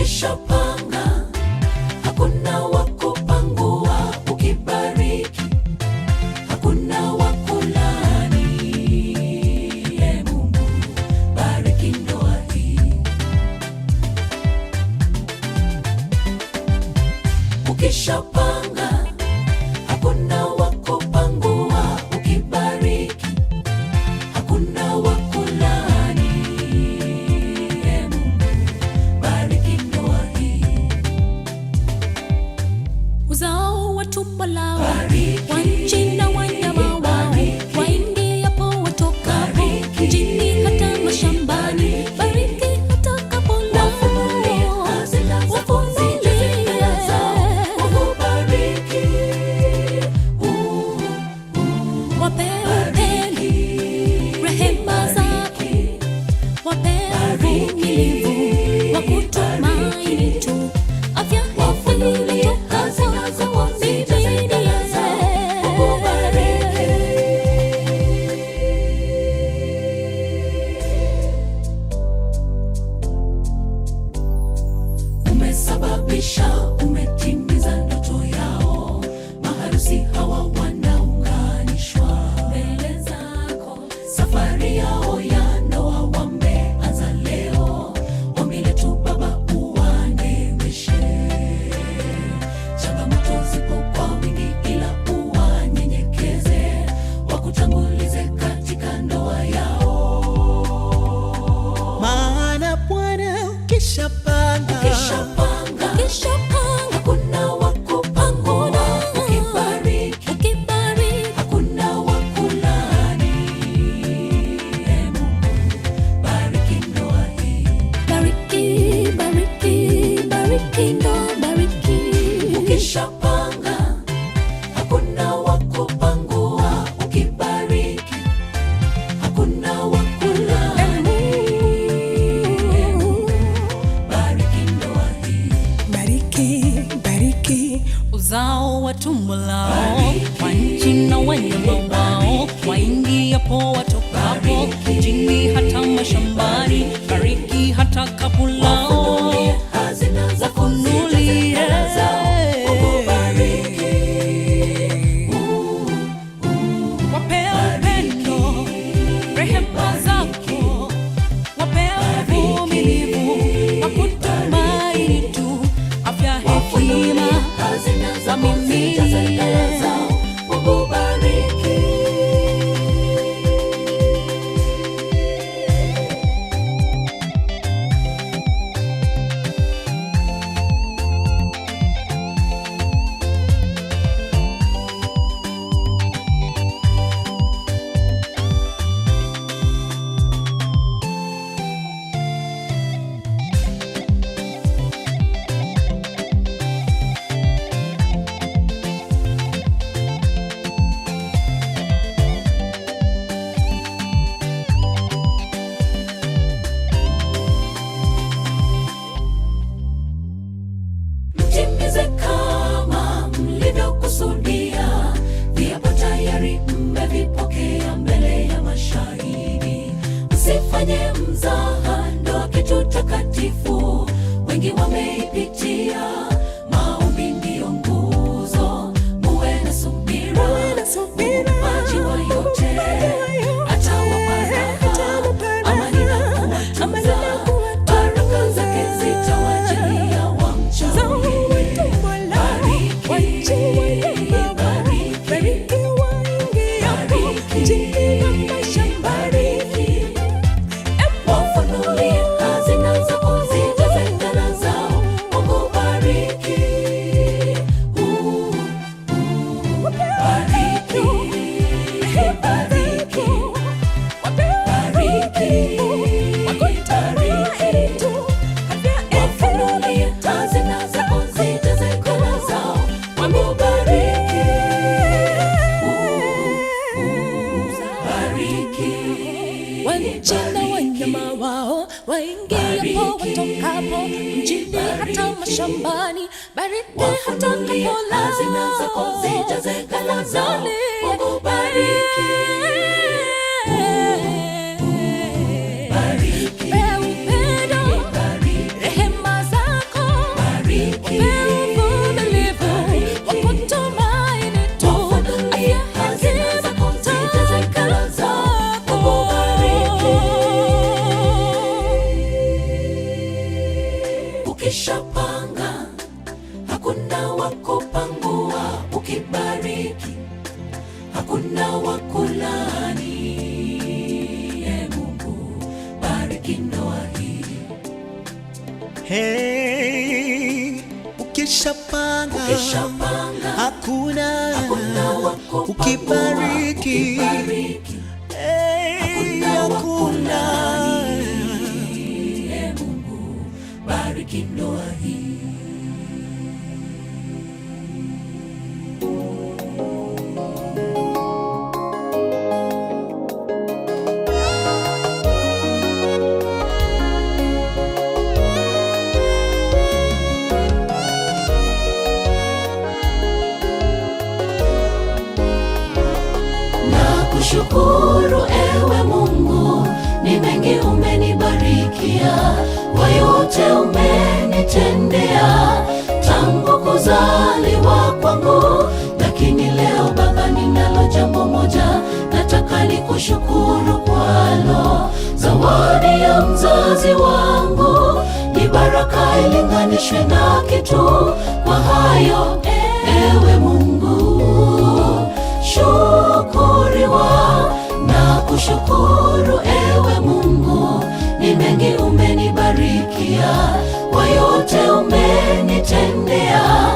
Ukishapanga hakuna wa kupangua, ukibariki hakuna wa kulaani. Ee Mungu, bariki ndoa hii. Ukishapanga hakuna wa kupangua, ukibariki hakuna wa kulaani. Ee Mungu, bariki ndoa hii. Uzao wa tumbo lao wa nchi na wanyama wao waingiapo watokapo, mjini hata mashambani, bariki watakapola. Wape upendo, rehema zake, wape uvumilivu wa kutumaini tu, afya hefi umesababisha, umetimiza ndoto yao. Maharusi hawa wanaunganishwa mbele zako. Safari yao ya ndoa wameanza leo. Ombi letu Baba, uwaneemeshe. Changamoto zipo kwa wingi, ila uwanyenyekeze, wakutangulize katika ndoa yao. Maana Bwana ukishapanga hakuna wa kupangua, ukibariki hakuna wa kulaani. Ee Mungu, bariki ndoa hii. bariki ndoa, bariki. Ukishapanga hakuna wa kupangua, ukibariki hakuna wa kulaani. Ee Mungu, bariki ndoa hii. bariki Uzao wa tumbo lao wa nchi na wanyama wao waingiapo watokapo, mjini hata mashambani, bariki hata kapu lao. Hazina za Wafunulie wape upendo, rehema zako, wape uvumilivu wa kutumaini tu, afya hekima hazina za mimi. Mungu, bariki. Mtimize kama mlivyokusudia, viapo tayari mmevipokea mbele ya mashahidi. Msifanye mzaha, ndoa kitu takatifu, wengi wameipitia. Maombi ndiyo nguzo, muwe na subira. Muumbaji wa yote atawapa raha, amani na kuwatunza. Baraka zake zitawajilia wamchao. Wafunulie hazina zako, zijaze ngala zao. Mungu, bariki. Wafunulie hazina zako, zijaze ngala zao. Mungu, bariki. Wanchi na wanyama wao waingiapo watokapo, mjini hata mashambani, bariki hata kapola. Hazina zako, zijaze ngala zao. Mungu, bariki. Bariki. Upendo, rehema zako, bariki ndoa hii. Hey, ukishapanga hakuna ukibariki, hey, hakuna. Mungu bariki ndoa hii. Shukuru ewe Mungu, ni mengi umenibarikia, kwa yote umenitendea tangu kuzaliwa kwangu. Lakini leo Baba, ninalo jambo moja nataka nikushukuru kwalo. Zawadi ya mzazi wangu ni baraka ilinganishwe na kitu. Kwa hayo ewe Mungu shukuriwa na kushukuru ewe Mungu, ni mengi umenibarikia, kwa yote umenitendea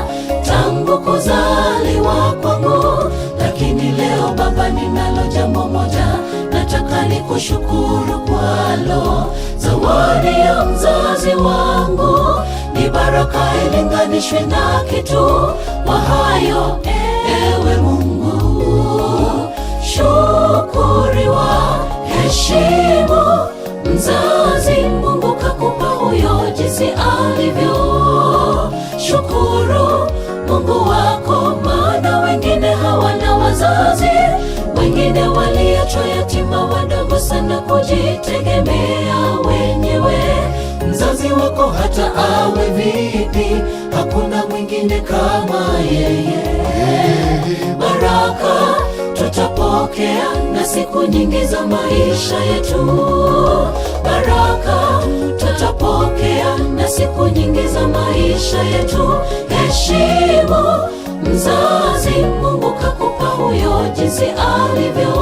tangu kuzaliwa kwangu. Lakini leo Baba, ninalo jambo moja nataka nikushukuru kwalo. Zawadi ya mzazi wangu ni baraka ilinganishwe na kitu. Kwa hayo ewe Mungu shukuriwa. Heshimu mzazi Mungu kakupa huyo jinsi alivyo. Shukuru Mungu wako, maana wengine hawana wazazi, wengine waliachwa yatima wadogo sana kujitegemea wenyewe. Mzazi wako hata awe vipi, hakuna mwingine kama yeye. Baraka tutapokea na siku nyingi za maisha yetu. Baraka tutapokea na siku nyingi za maisha yetu. Heshimu mzazi Mungu kakupa huyo jinsi alivyo.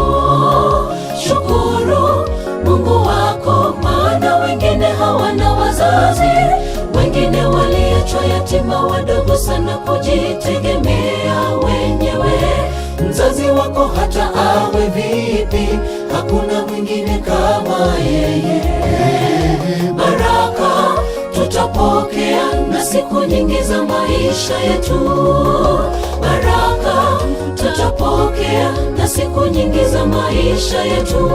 Shukuru Mungu wako, maana wengine hawana wazazi, wengine waliachwa yatima wadogo sana kujitegemea wenyewe. Mzazi wako hata awe vipi, hakuna mwingine kama yeye. Baraka tutapokea na siku nyingi za maisha yetu. Baraka tutapokea na siku nyingi za maisha yetu.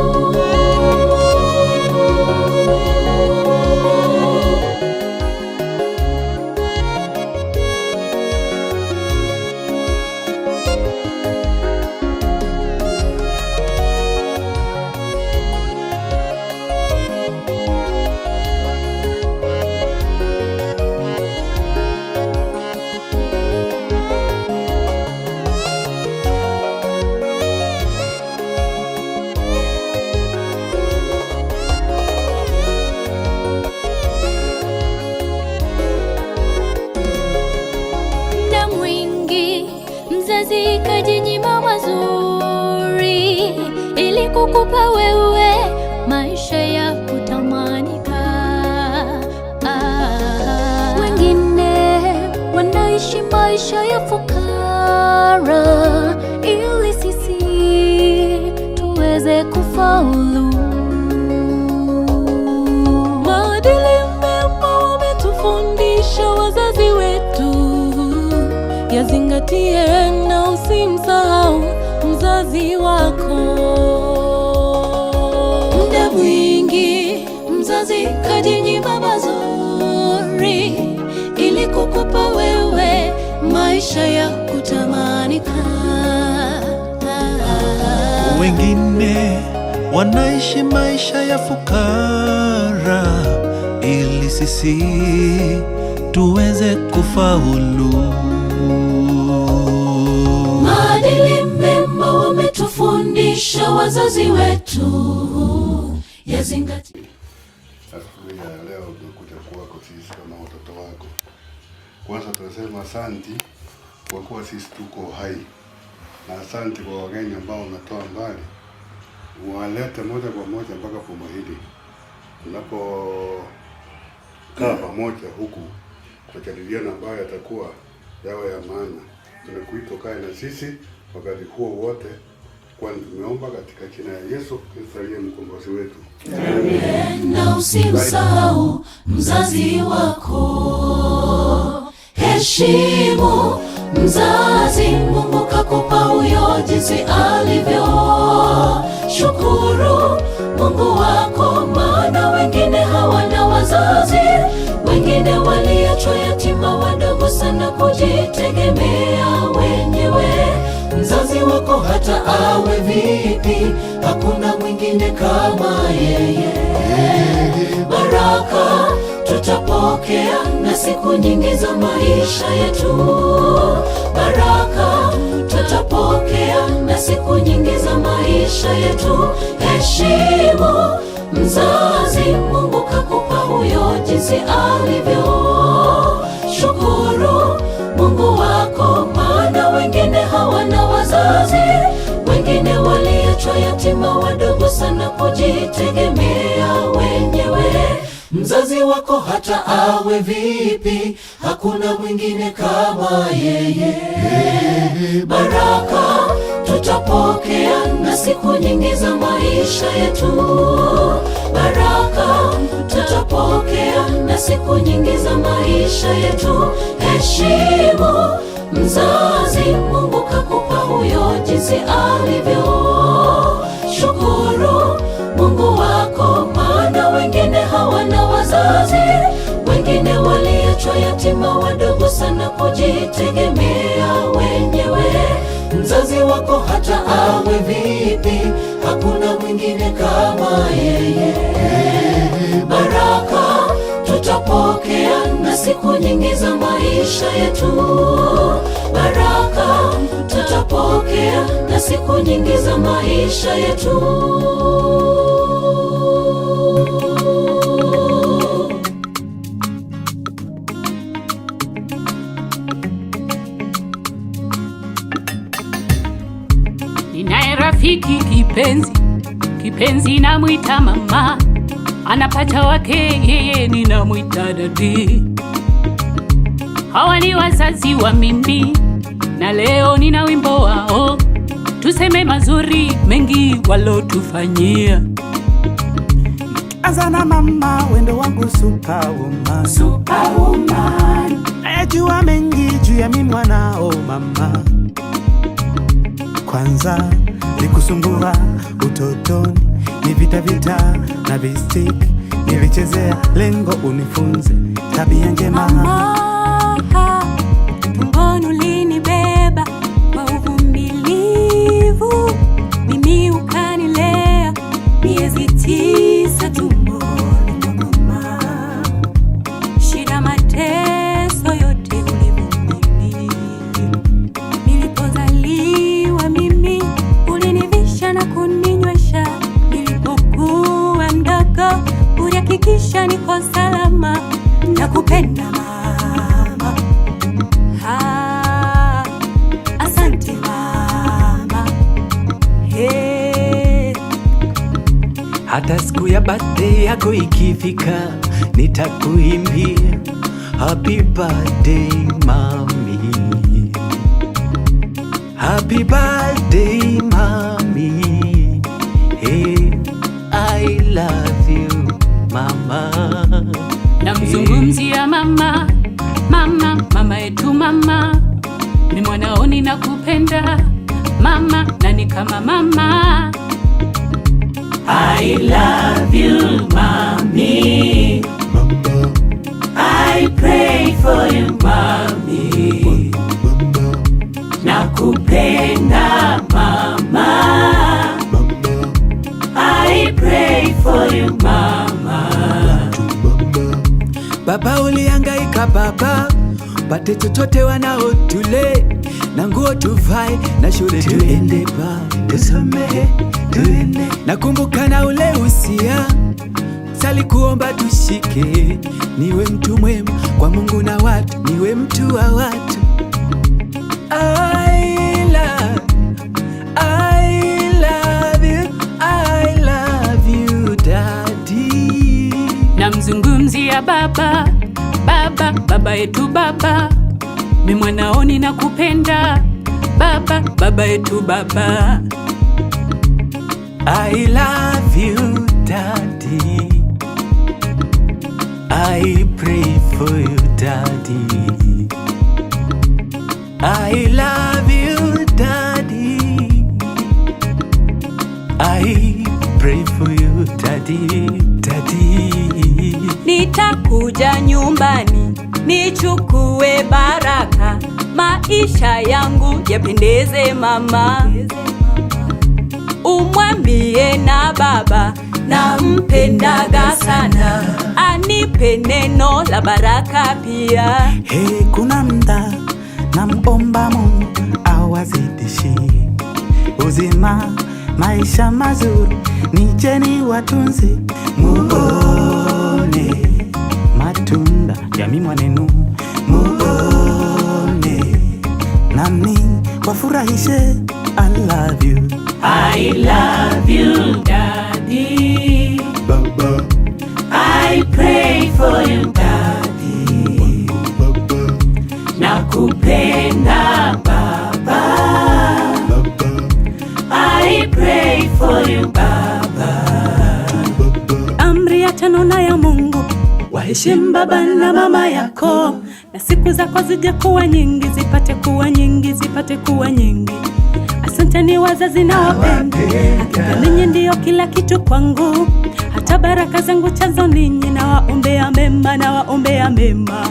Mzazi kajinyima mazuri ili kukupa wewe maisha ya kutamanika. Wengine wanaishi maisha ya fukara ili sisi tuweze kufaulu. Maadili mema wametufundisha wazazi wetu, yazingatie na usimsahau mzazi wako. Muda mwingi mzazi kajinyima mazuri ili kukupa wewe maisha ya kutamanika. Wengine wanaishi maisha ya fukara ili sisi tuweze kufaulu. Maadili mema wametufundisha wazazi wetu, yazingatie. Asubuhi ya leo tumekuja kwako sisi kama watoto wako. Kwanza tunasema asante kwa kuwa sisi tuko hai, na asante kwa wageni ambao unatoa mbali, walete moja kwa moja mpaka Fumo hili. tunapokaa pamoja huku kujadiliana ambayo yatakuwa yawe ya maana. Tunakuita ukae na sisi wakati huo wote, kwani tumeomba katika jina ya Yesu Kristo aliye mkombozi wetu. Amen. Na usimsahau mzazi wako, heshimu mzazi. Mungu kakupa huyo jinsi alivyo. Shukuru Mungu wako, maana wengine hawana wazazi, wengine waliachwa yatima wadogo sana kujitegemea wenyewe. Mzazi wako hata awe vipi, hakuna mwingine kama yeye. Baraka tutapokea na siku nyingi za maisha yetu. Baraka tutapokea na siku nyingi za maisha yetu. Heshimu mzazi, Mungu kakupa huyo jinsi alivyo. Shukuru Mungu wako, maana wengine hawana wazazi, wengine waliachwa yatima wadogo sana kujitegemea wenyewe. Mzazi wako hata awe vipi, hakuna mwingine kama yeye. Baraka tutapokea na siku nyingi za maisha yetu. Baraka tutapokea na siku nyingi za maisha yetu. Heshimu mzazi, Mungu kakupa huyo jinsi alivyo. Shukuru Mungu wako, maana wengine hawana wazazi, wengine waliachwa yatima wadogo sana kujitegemea wenyewe. Mzazi wako hata awe vipi, hakuna mwingine kama yeye. Baraka tutapokea na siku nyingi za maisha yetu. Baraka tutapokea na siku nyingi za maisha yetu. Ninaye rafiki kipenzi namwita mama, anapata wake yeye ninamwita dadi. Hawa ni wazazi wa mimi, na leo nina wimbo wao, tuseme mazuri mengi walotufanyia. Azana mama, wendo wangu superwoman, Superwoman. najua mengi juu ya mimi mwanao mama. Kwanza nikusumbua utotoni, ni vita na vistik nilichezea, lengo unifunze tabia njema. Mama, tumboni ulinibeba kwa uvumilivu, mimi ukanilea miezi 9 tumboni mwa mama. Shida mateso yote ulivumilia. Nilipozaliwa mimi ulinivisha na kuninywesha, nilipokuwa mdogo ulihakikisha niko salama. Nakupenda mama, asante mama. Hey. Hata siku ya birthday yako ikifika, nitakuimbia happy birthday mami, happy birthday mami. Hey, I love you mama. Namzungumzia mama, mama yetu mama. Ni mwanao ninakupenda mama, na ni kama mama. I love you mami, I pray for you mami, nakupenda mama, I pray for you mama. Baba ulihangaika baba, pate chochote wanao tule, na nguo tuvae, na shule tuende ba, tusome tuende. Nakumbuka na ule usia, sali kuomba tushike, niwe mtu mwema kwa Mungu na watu, niwe mtu wa watu. I love you daddy. Namzungumzia baba, baba, baba yetu baba. Mimi mwanao ninakupenda baba, baba yetu baba. I love you daddy, I pray for you daddy, I love you daddy, I pray for you daddy, daddy. Nitakuja nyumbani nichukue baraka, maisha yangu yapendeze mama. Umwambie na baba nampendaga sana, anipe neno la baraka pia. Hey, kuna mda namuomba Mungu awazidishi uzima, maisha mazuri, nijeni watunze, muone matunda ya mimwanenu, muone nani wafurahishe. I love you, I love you daddy, Baba, I pray for you daddy, Baba, nakupenda baba, Baba, I pray for you baba. Baba. Amri ya tano na ya Mungu, waheshimu baba na mama yako, na siku zako zije kuwa nyingi, zipate kuwa nyingi, zipate kuwa nyingi. Asanteni wazazi na wapenda, hakika ninyi ndio kila kitu kwangu, hata baraka zangu chanzo ninyi, na waombea mema, na waombea mema.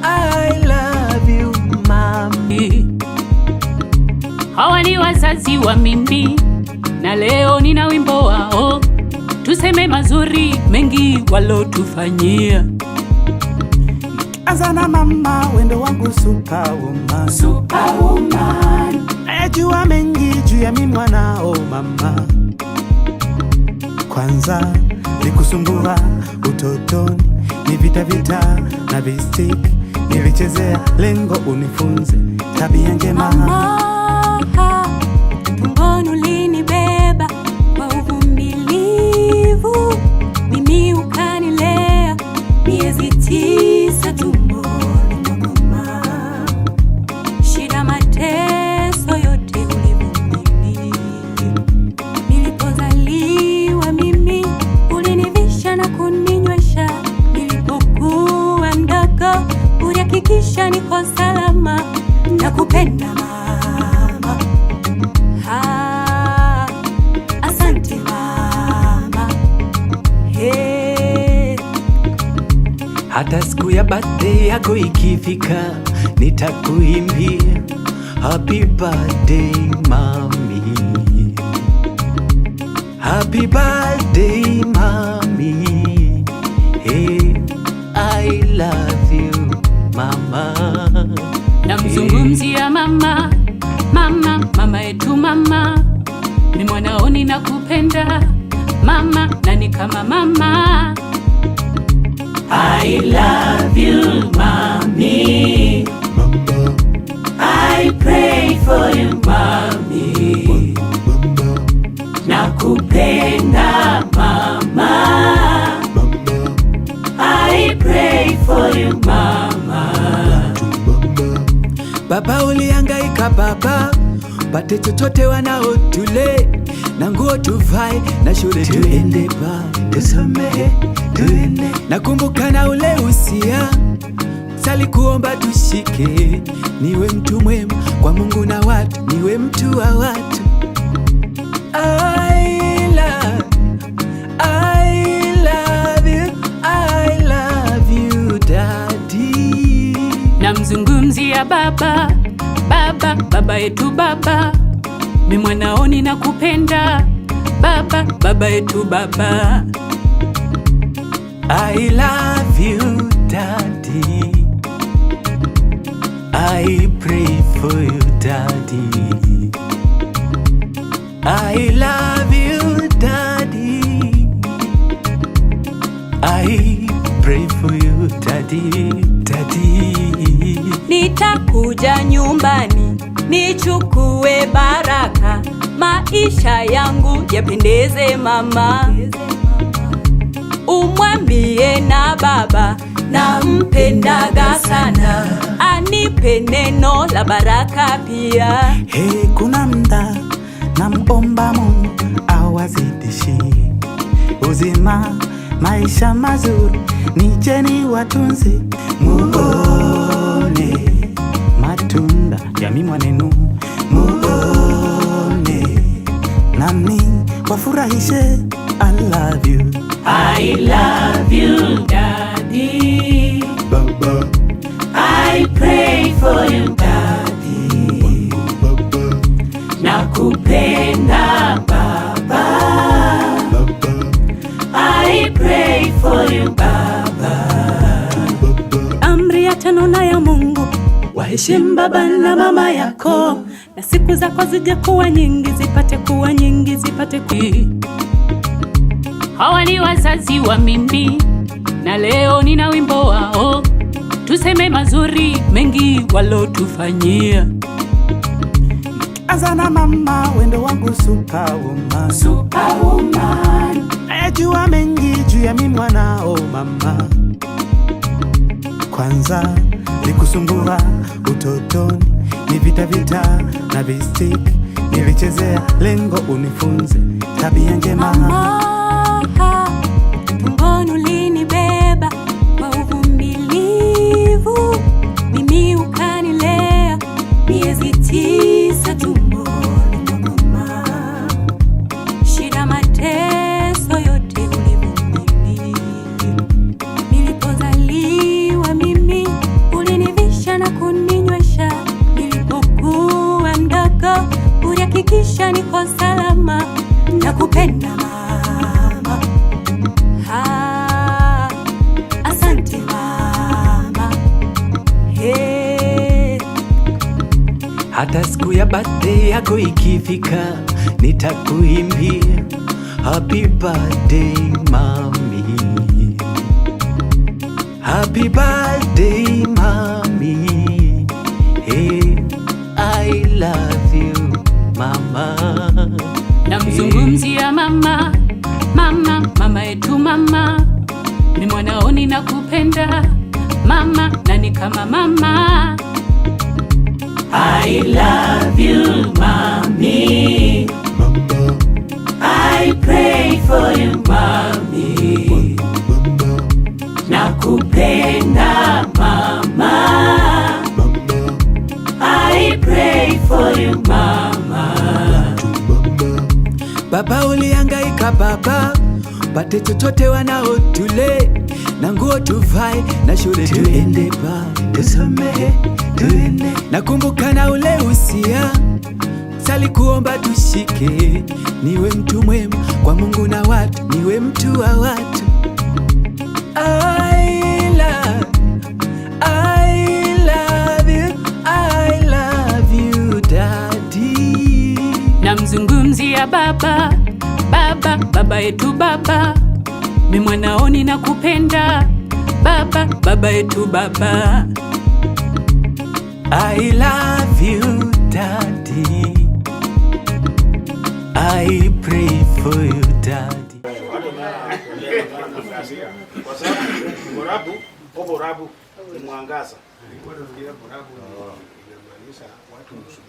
I love you, mami. Hawa ni wazazi wa mimi, na leo nina wimbo wao, tuseme mazuri mengi walotufanyia. Anza na mama, wendo wangu superwoman, Superwoman, najua mengi juu ya mimi mwanao mama. Kwanza nikusumbua utotoni, ni vita vita na vistik nilichezea, lengo unifunze tabia njema. Mama, tumboni ulinibeba kwa uvumilivu, mimi ukanilea miezi 9 tumboni mwa mama. Shida mateso yote ulivumilia, nilipozaliwa mimi ulinivisha na kuninywesha, nilipokuwa mdogo ulihakikisha niko salama. Nakupenda mama, asante mama. Hey. Hata siku ya birthday yako ikifika, nitakuimbia happy birthday mami, happy birthday mami. Hey, I love you mama. namzungumzia mama, mama, mama yetu mama. Mimi mwanao ninakupenda mama, nani kama mama. I love you mommy, Baba, I pray for you mommy, Baba, nakupenda mama, Baba, I pray for you mama. Baba. Baba ulihangaika baba, pate chochote wanao tule, na nguo tuvae, na shule tuende ba, tusome tuende. Nakumbuka na ule usia, sali kuomba tushike, niwe mtu mwema kwa Mungu na watu, niwe mtu wa watu. I love you daddy. Namzungumzia baba, baba, baba yetu baba. Mimi mwanao ninakupenda baba, baba yetu baba. I love you daddy, I pray for you daddy, I love you daddy, I pray for you daddy, daddy. Nitakuja nyumbani nichukue baraka, maisha yangu yapendeze mama. Umwambie na baba nampendaga sana, anipe neno la baraka pia. Hey, kuna mda namuomba Mungu awazidishi uzima, maisha mazuri, nijeni watunze, muone matunda ya mimwanenu, muone nami wafurahishe. I love you, I love you daddy, Baba, I pray for you daddy, Baba, nakupenda baba, Baba, I pray for you baba. Baba. Amri ya tano na ya Mungu, waheshimu baba na mama yako, na siku zako zije kuwa nyingi, zipate kuwa nyingi, zipate Hawa ni wazazi wa mimi, na leo nina wimbo wao, tuseme mazuri mengi walotufanyia. azana mama, wendo wangu superwoman, Superwoman, ayajua mengi juu ya mimi mwanao mama. Kwanza nikusumbua utotoni, ni vita vita na vistik nilichezea, lengo unifunze tabia njema. mama. Tumboni ulinibeba kwa uvumilivu, mimi ukanilea miezi 9 tumboni mwa mama. Shida mateso yote ulivumilia, nilipozaliwa mimi ulinivisha na kuninywesha, nilipokuwa mdogo ulihakikisha niko salama. Nakupenda mama. Asante mama. Hey. Hata siku ya birthday yako ikifika, nitakuimbia happy birthday mami, happy birthday mami. Hey, I love you mama. namzungumzia mama, mama, mama yetu mama, ni mwanao ninakupenda mama, nani kama mama. I love you mami, Baba, I pray for you mami, Baba, nakupenda mama, Baba, I pray for you mama. Baba. Baba ulihangaika baba, pate chochote wanao tule, na nguo tuvae, na shule tuende ba, tusome tuende. Nakumbuka na ule usia, sali kuomba tushike, niwe mtu mwema kwa Mungu na watu, niwe mtu wa watu. I love you daddy. Namzungumzia baba, baba, baba yetu baba, mi mwanao ninakupenda baba, baba yetu baba. I love you daddy, I pray for you daddy. Kwa sababu borabu ni mwangaza. Inamaanisha watu nusu.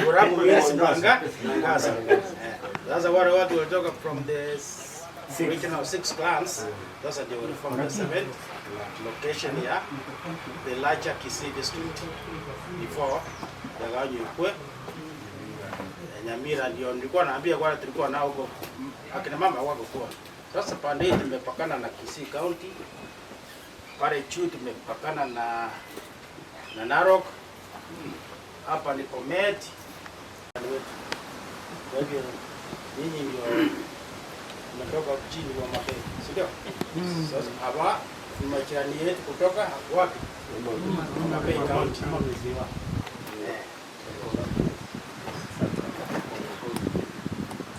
Borabu ni mwangaza. Sasa wale watu walitoka from the original 6 clans, sasa ndio from the 7th location ya the larger Kisii district before the Kwe Nyamira. Ndio nilikuwa naambia kwa tulikuwa nao huko akina mama wako kwa. Sasa pande hii tumepakana na Kisii County, pale juu tumepakana na Narok, hapa ni Bomet. Kwa hivyo nyinyi ndio mnatoka chini wa Mabei, sio? Sasa hapa ni majirani yetu kutoka wapi? Mabei County.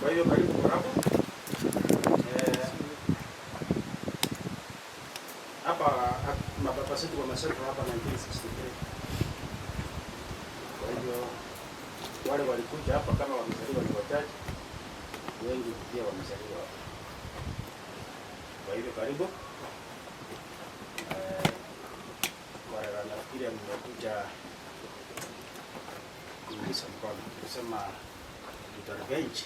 Kwa hiyo karibu kwa hapo. Hapa mababa zetu wakasetwa hapa 1963. Kwa hivyo wale walikuja hapa kama wamezaliwa ni wachache, wengi pia wamezaliwa hapa. Kwa hivyo karibu. Wale wanafikiri mmekuja kuingiza mkono, kusema revenge.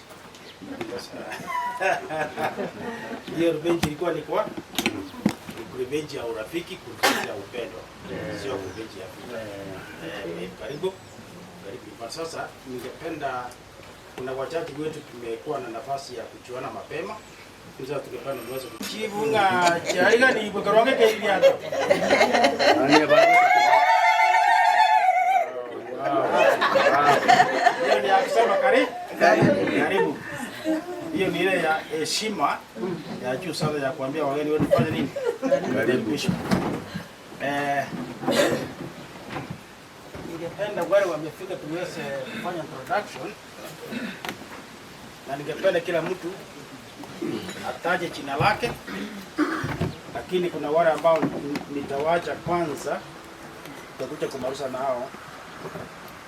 Hiyo revenge ilikuwa ni kwa revenge ya urafiki, revenge ya upendo, sio revenge ya vita. Karibu. Kwa sasa ningependa, kuna wachache wetu tumekuwa na nafasi ya kujuana mapema. Sasa tungependa mweze kuchibunga chaiga ni kwa karonge kile hata. Hiyo ni akisema karibu. Hiyo ni ile ya heshima ya juu sana ya kuambia wageni wetu fanya nini? Karibu. Ningependa wale wamefika tuweze kufanya introduction. Na ningependa kila mtu ataje jina lake. Lakini kuna wale ambao nitawacha kwanza tutakuja kumaliza nao.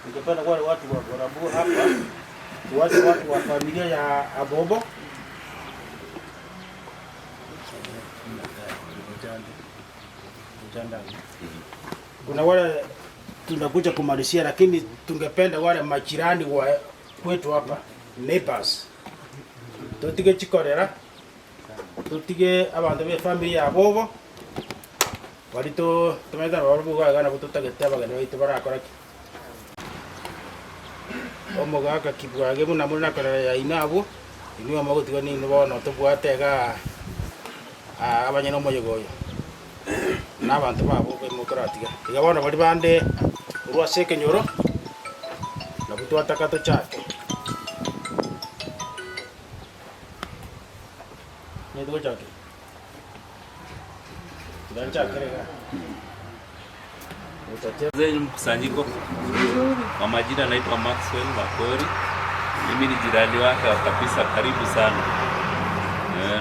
Ningependa wale watu wa Gorabu hapa, watu wa familia ya Abobo. Kuna wale tunakuja kumalizia, lakini tungependa wale majirani wa kwetu hapa, neighbors. Tutige chikorera, tutige abantu be familia ya Abobo. Walito tumeza barubuga gana kututagetaba gana baitu barakora omugaka kibwage muna muna kora ya inabo inyo magotiga ni no tubwatega abanyeno moyegoyo n'abantu babo demokratiga igabona bari bande urwaseke nyoro na butwatakato chake ndio chake ndio chake zenye mkusanyiko. Kwa majina naitwa Maxwell Makori. Mimi ni jirani wake kabisa, karibu sana.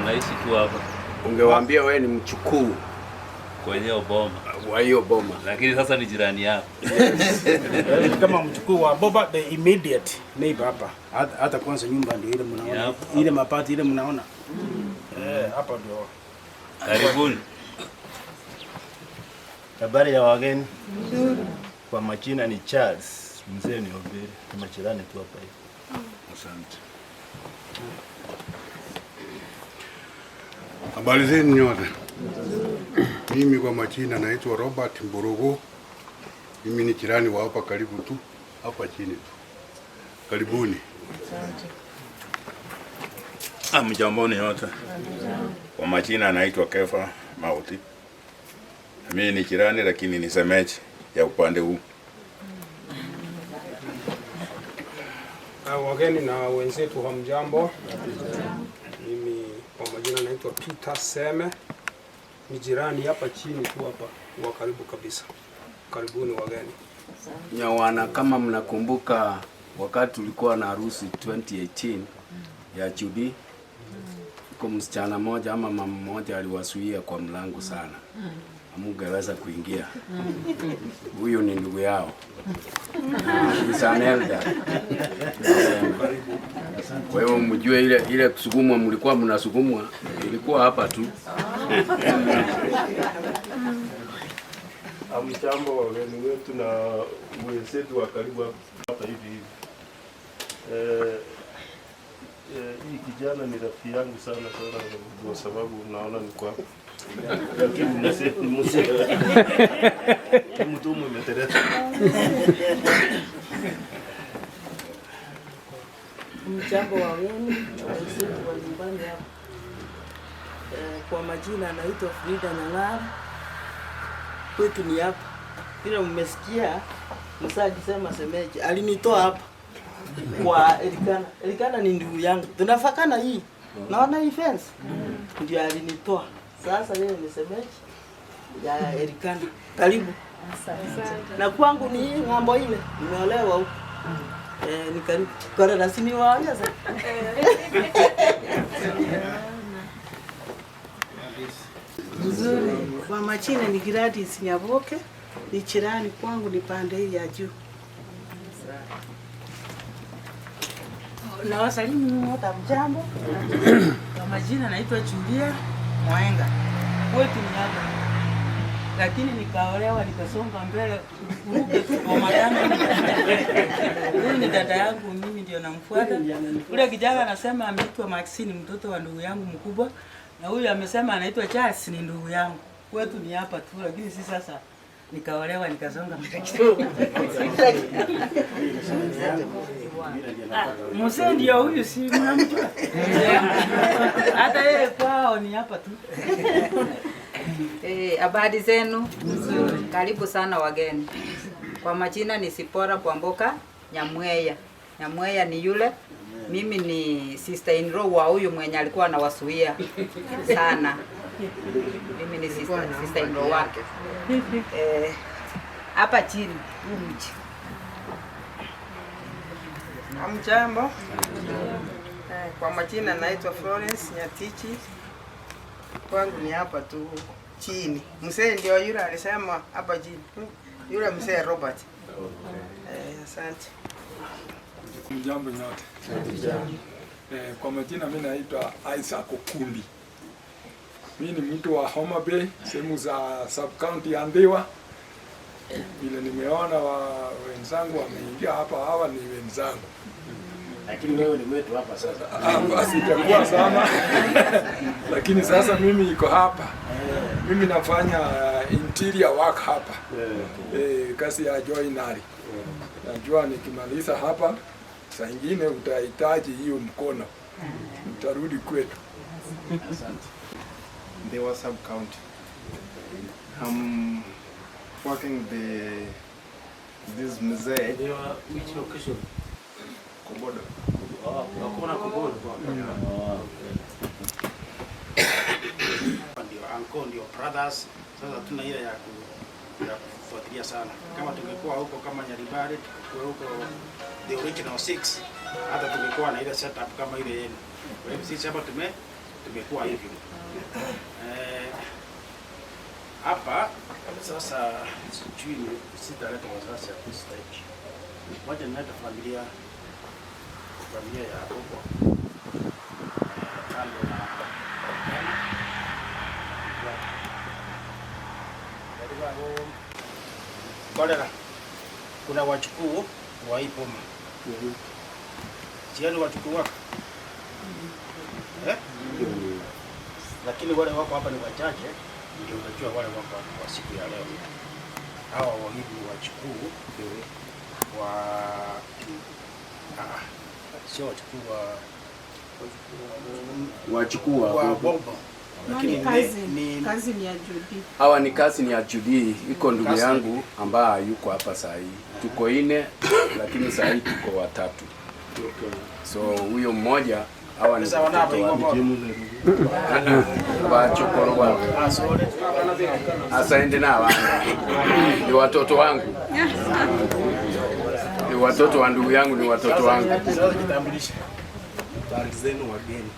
Naishi tu hapa. Ungewaambia wewe ni mchukuu kwenye boma. Wa hiyo boma. Lakini sasa ni jirani yako. Kama mchukuu wa Boba, the immediate neighbor hapa. Hata kwanza nyumba ndio ile mnaona. Yep. Ile mapati ile mnaona. Hapa ndio. Karibuni. Habari ya wageni. Kwa majina ni Charles Mzee ni Obere, kama jirani tu hapa hivi. Asante. Habari zenu nyote. Mimi kwa majina naitwa Robert Mburugu. Mimi ni jirani wa hapa karibu tu, hapa chini tu. Karibuni. Asante. Mjamboni yote. Kwa majina naitwa Kefa Mauti. Mimi ni jirani lakini ni semeji ya upande huu. Wageni na wenzetu hamjambo. Mimi kwa majina naitwa Peter Seme. Ni jirani hapa chini tu hapa, wa karibu kabisa. Karibuni wageni. Nyawana, kama mnakumbuka wakati tulikuwa na harusi 2018 ya Judy, kwa msichana mmoja ama mama mmoja aliwasuia kwa mlango sana. Hamungeweza kuingia. Huyu ni ndugu yao. He's an elder. Kwa hiyo mjue ile kusukumwa mlikuwa mnasukumwa ilikuwa hapa tu. Amjambo wageni wetu na wenzetu wa karibu hapa hivi. Hii kijana ni rafiki yangu sana kwa sababu naona ni kwa lakini mnasema mtu mmetereta. Mjambo wageni na wenzetu wa nyumbani hapa. Kwa majina anaitwa Frida Nyang'ara. Kwetu ni hapa. Bila mmesikia msaki sema semeje alinitoa hapa kwa Elikana. Elikana ni ndugu yangu. Tunafakana hii. Naona hii fence. Ndio alinitoa. Sasa yeye ni semeje ya Elikana. Karibu. Asante. Na kwangu ni ng'ambo ile. Nimeolewa huko. Ni karibu. Kwa rasmi waonya sasa. Nzuri. Kwa majina ni Gladys Nyaboke. ni jirani kwangu, ni pande hii ya juu. Na wasalimu wote mjambo. Kwa majina naitwa Julia Mwaenga. Kwetu ni hapa. Lakini nikaolewa nikasonga mbele uruke kwa madama. Huyu ni dada yangu, mimi ndio namfuata. Ule kijana anasema ameitwa Maxine, mtoto wa ndugu yangu mkubwa, na huyu amesema anaitwa Charles, ni ndugu yangu. Kwetu ni hapa tu, lakini si sasa nikaolewa nikasonga mbele kidogo. Mzee ndio huyu, si mnamjua? Hata yeye kwao ni hapa tu. Habari zenu? Karibu sana wageni. Kwa majina ni Sipora Kwamboka Nyamweya. Nyamweya ni yule. Mimi ni sister in law wa huyu mwenye alikuwa anawasuia sana. Mimi ni sister in law wake. Hapa chini mji. Hamjambo. Kwa majina naitwa Florence Nyatichi. Kwangu ni hapa tu chini. Mzee ndio yule alisema hapa chini. Yule mzee Robert. Asante. Mjambo nyote. Kwa majina mimi naitwa Isaac Okundi. Mimi ni mtu wa Homa Bay, sehemu za sub county ya Ndhiwa. Vile nimeona wenzangu wameingia hapa, hawa ni wenzangu. Lakini wewe ni wetu hapa sasa. Basi itakuwa sana. Lakini sasa mimi iko hapa. Mimi nafanya interior work hapa. Kazi ya joinery. Najua nikimaliza hapa, saa ingine utahitaji hiyo mkono. Utarudi kwetu. Asante. Ndhiwa sub county. I'm working this mzee. Which location? Kobodo. Hakuna Kobodo. Ndio uncle, ndio brothers. Sasa tuna ile ya kufuatilia sana. Kama tungekuwa huko kama Nyaribari, tungekuwa huko the original 6, hata tungekuwa na ile setup kama ile yenu. Kwa hivyo sisi hapa tumekuwa hivi. Hapa sasa sijui sitaleta wazazi hapo stage. Moja nileta familia ya huko. Kando na Kodera, kuna wachukuu wa hii poma. Siani wachukuu wako? Lakini wale wako hapa ni wachache, ndio unajua wale wako kwa siku ya leo. Hawa wawili wachukuu sio wachukuu wa Bombo. Lakini kazi ni ya Judy. Hawa ni kazi ni ya Judy, iko ndugu yangu ambaye yuko hapa saa hii. Tuko 4 lakini saa hii tuko 3. So huyo mmoja hawa ni wachokoro wangu. Asante na wana. Ni watoto wangu. Ni watoto wa ndugu yangu, ni watoto wangu. Habari zenu wageni.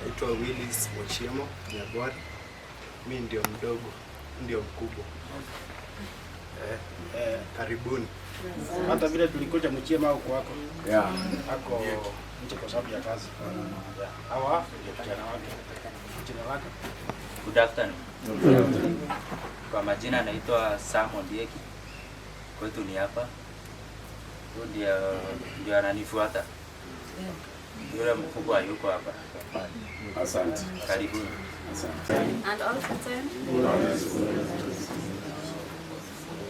Naitwa Willis Mochiemo Nyagwari. Mimi ndio mdogo, ndio mkubwa. Karibuni. Hata vile tulikuja Mochiemo au kwako. Yeah. Ako nje kwa sababu ya kazi. Hawa ndio kijana wake. Jina lake? Good afternoon. Kwa majina naitwa Samuel Dieki. Kwetu ni hapa. Huyu ndio ananifuata. Yule mkubwa yuko hapa. Asante. Karibuni. Asante. And also then,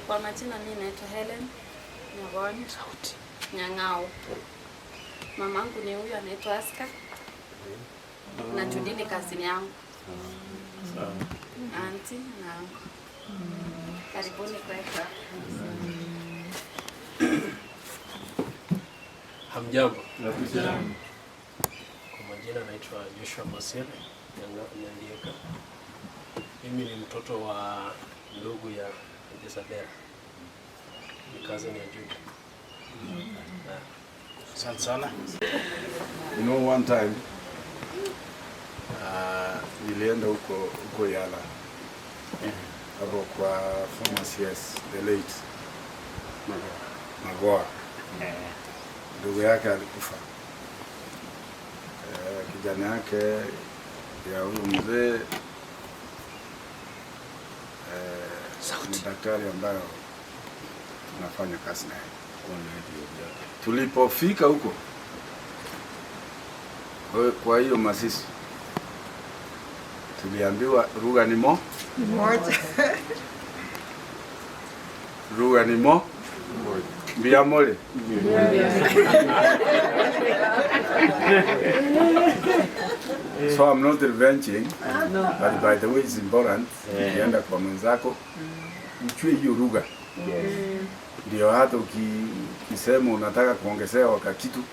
kwa majina mimi naitwa Helen Nyagoni Nyang'ao. Mamangu ni huyu anaitwa Aska. Na Judy ni kasini yangu. Auntie na karibuni kwetu. Hamjambo. Kwa majina naitwa Joshua Masere Nyandeka. Mimi ni mtoto wa ndugu ya Isabella. Ni cousin ya Judy. Asante sana. You know, one time Nilienda huko Yala hapo kwa former CS the late Magoa. Ndugu yake alikufa. Kijana yake ya huyu mzee ni daktari ambayo tunafanya kazi naye. Tulipofika huko kwa hiyo Masisi tuliambiwa lugha ni moja. Lugha ni mbia mole. So I'm not revenging, but by the way it's important. Ukienda kwa mwenzako uchue hiyo lugha. Ndio hata ukisema unataka kuongezea wakakitu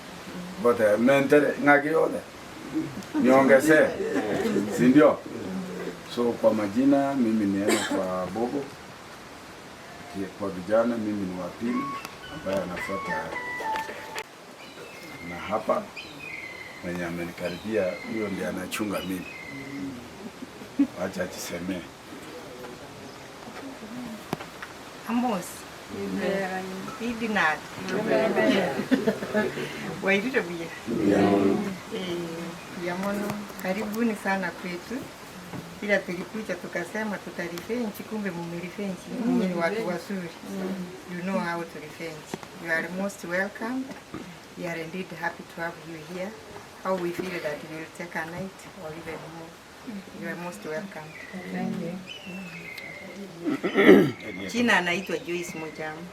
bote mentere ngaki yote niongezee, si ndio? So kwa majina mimi nienda kwa Bobo, kwa vijana mimi ni wa pili ambaye anafuata, na hapa mwenye amenikaribia huyo ndiye anachunga mimi. Acha ajisemee. Amos. Idinat. Waitito bia. Yamono, karibuni sana kwetu. Ila tulikuja tukasema tutarifenchi, kumbe mumerifenchi. Mimi ni watu wazuri. You know how to revenge. You are most welcome. We are indeed happy to have you here. How we feel that we will take a night or even more. You are most welcome. Thank you. Jina anaitwa Joyce Mujamu.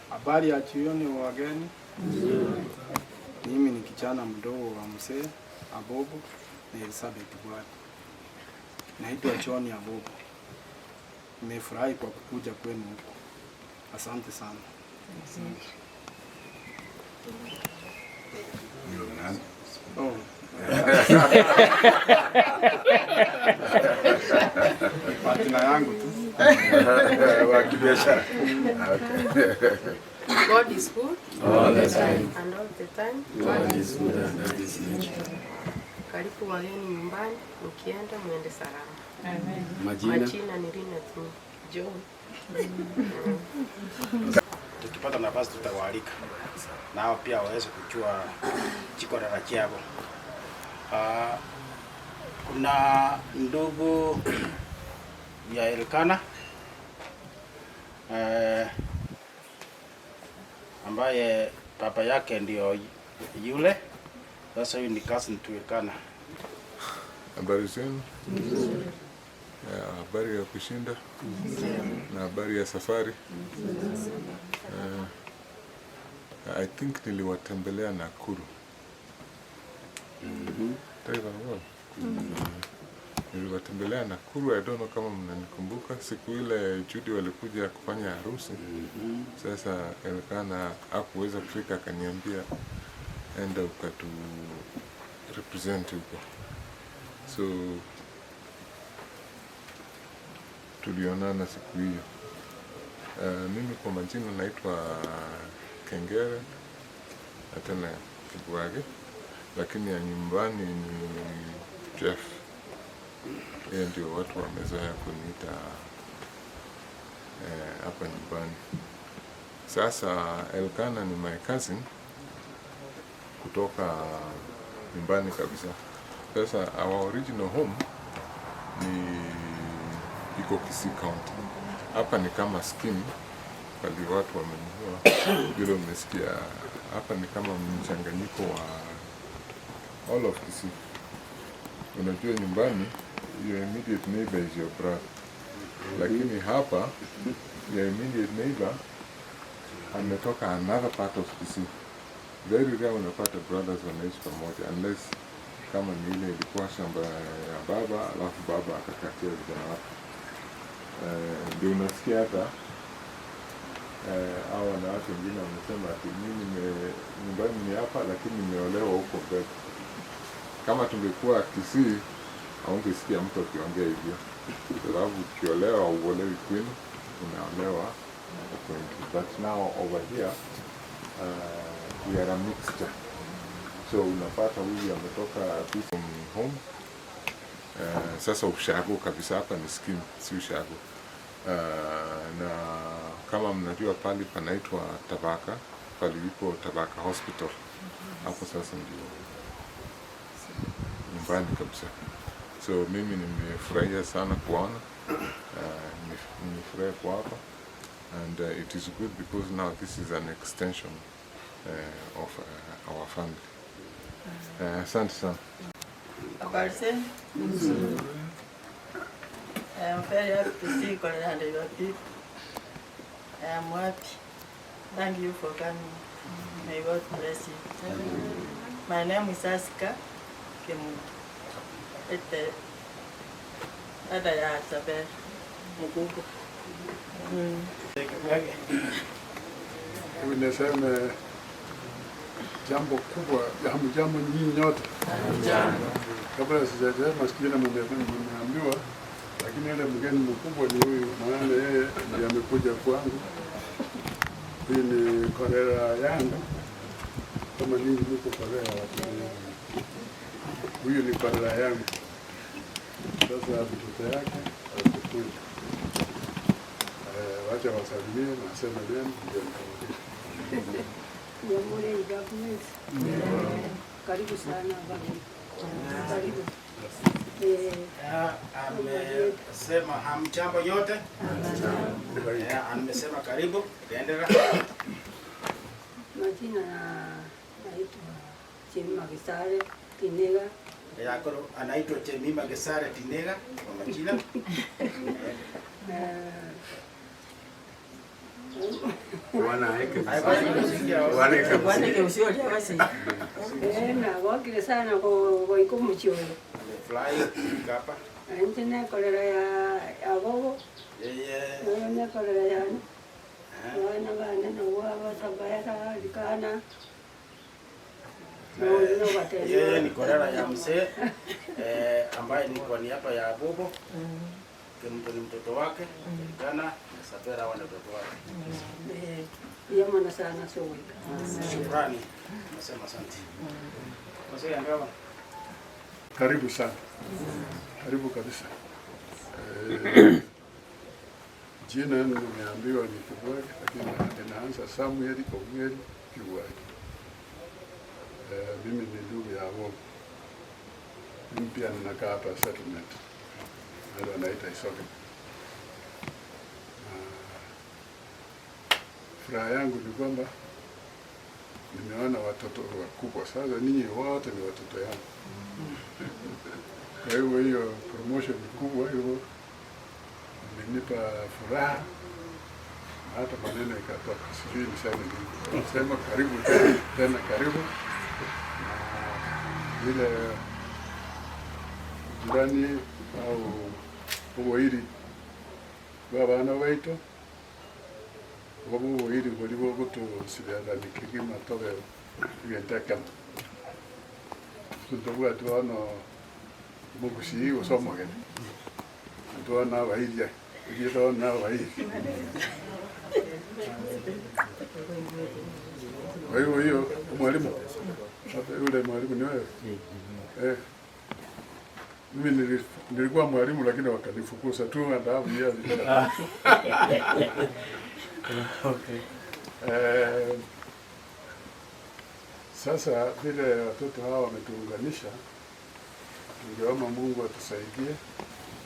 Habari ya jioni wageni. Mimi ni kijana mdogo wa mzee Abobo na Elizabeth Bwali. Naitwa John Abobo. Nimefurahi kwa kukuja kwenu huko. Asante sana. Oh. Patina yangu tu. Wa kibiashara. God is good all the time. And all the time God is good and that is nature. Karibu wageni nyumbani, mkienda muende salama. Amen. Majina ni Rina tu John. Tukipata nafasi tutawaalika nao pia waweze kujua jiko la Rakiabo. Kuna ndugu ya Elkana ambaye baba yake ndio yule. Sasa huyu ni cousin tu Elkana. Habari zenu? Habari ya kushinda na habari ya safari. I think niliwatembelea Nakuru. Niliwatembelea Nakuru. I don't know kama mnanikumbuka siku ile Judy walikuja kufanya harusi. Sasa Elkana hakuweza kufika, akaniambia enda ukatu represent huko. So tulionana siku hiyo. Mimi kwa majina naitwa Kengere na tena Kibwage, lakini ya nyumbani ni Jeff. Yeye ndio watu wamezoea kuniita hapa nyumbani. Sasa Elkana ni my cousin kutoka nyumbani kabisa. Sasa our original home ni iko Kisii County. Hapa ni kama Skini, pali watu wamenunua. Vile umesikia, hapa ni kama mchanganyiko wa all of Kisii. Unajua nyumbani, your immediate neighbor is your brother. Lakini hapa, your immediate neighbor ametoka another part of Kisii. Very rare unapata brothers wanaishi pamoja, unless kama ni ile ilikuwa shamba ya baba, alafu baba akakatia vijana wake. Ndio unasikia hata hao wanawake wengine wamesema ati mimi nyumbani ni hapa lakini nimeolewa huko mbele. Kama tungekuwa Kisii, haungesikia mtu akiongea hivyo. Sababu ukiolewa uolewi kwenu, unaolewa huko nje. But now over here, we are a mixture. so unapata huyu ametoka from home. Sasa ushago kabisa, hapa ni scheme, si ushago. Na kama mnajua pali panaitwa Tabaka, pali ipo Tabaka Hospital, hapo sasa ndio nyumbani kabisa. So mimi nimefurahia sana kuona, nimefurahia kwa hapa, and it is good because now this is an extension of our family. Asante sana. Habari zenu? I'm very happy to see Colonel and your people. I am happy. Thank you for coming. May God bless you. My name is Aska Kimu. Dada ya Isabel Mugugu. Niseme jambo kubwa, jambo nyinyi nyote. Kabla sijasema sikina mmeambiwa, lakini yule mgeni mkubwa ni huyu, maana yeye ndiye amekuja kwangu. Hii ni kolera yangu, kama ninyi mko kolera watu. Huyu ni kolera yangu. Sasa mtoto yake atakuja. Wacha wasalimie na aseme neno ndio nitamwambia. Jamhuri government. Karibu sana baba. Karibu. Amesema hamjambo yote. Amesema karibu. Endelea. Majina naitwa Jemima Gesare Tinega. Yako anaitwa Jemima Gesare Tinega kwa majina. Na wakile sana kwa ikumu chio. Fly kapa. Antene kolera ya gogo. Ne kolera ya. Wana bana na wao sabaya likana. Yeye ni kolera ya mzee ambaye ni kwa niaba ya Bobo. Ni mtoto wake kana Sapera wana mtoto wake. Yamana sana sawa. Shukrani. Nasema asante. Mzee angawa. Karibu sana. Karibu kabisa. Jina nimeambiwa ni Kibwaki, lakini inaanza Samuel Omuel Kibwaki. Mimi ni ndugu ya Bobo. Mimi pia ninakaa hapa settlement. Ndio naita Isoke. Furaha yangu ni kwamba nimeona watoto wakubwa. Sasa ninyi wote ni watoto yangu. Kwa hivyo hiyo promotion kubwa hiyo imenipa furaha, hata maneno ikatoka, sijui niseme nini. Sema karibu tena karibu. Ile jirani au ubuhiri bw'abaana baitu obu ubuhiri buli bw'okutusibirana nikigima tobe byentekana tutobwati wano mugusi usomogene tuona abahiria tuona abahiri kwa hiyo mwalimu yule mwalimu ni wewe mimi nilikuwa mwalimu lakini wakanifukuza tu ndavu hiyo. Okay. Sasa vile watoto hawa wametuunganisha, tungeomba Mungu atusaidie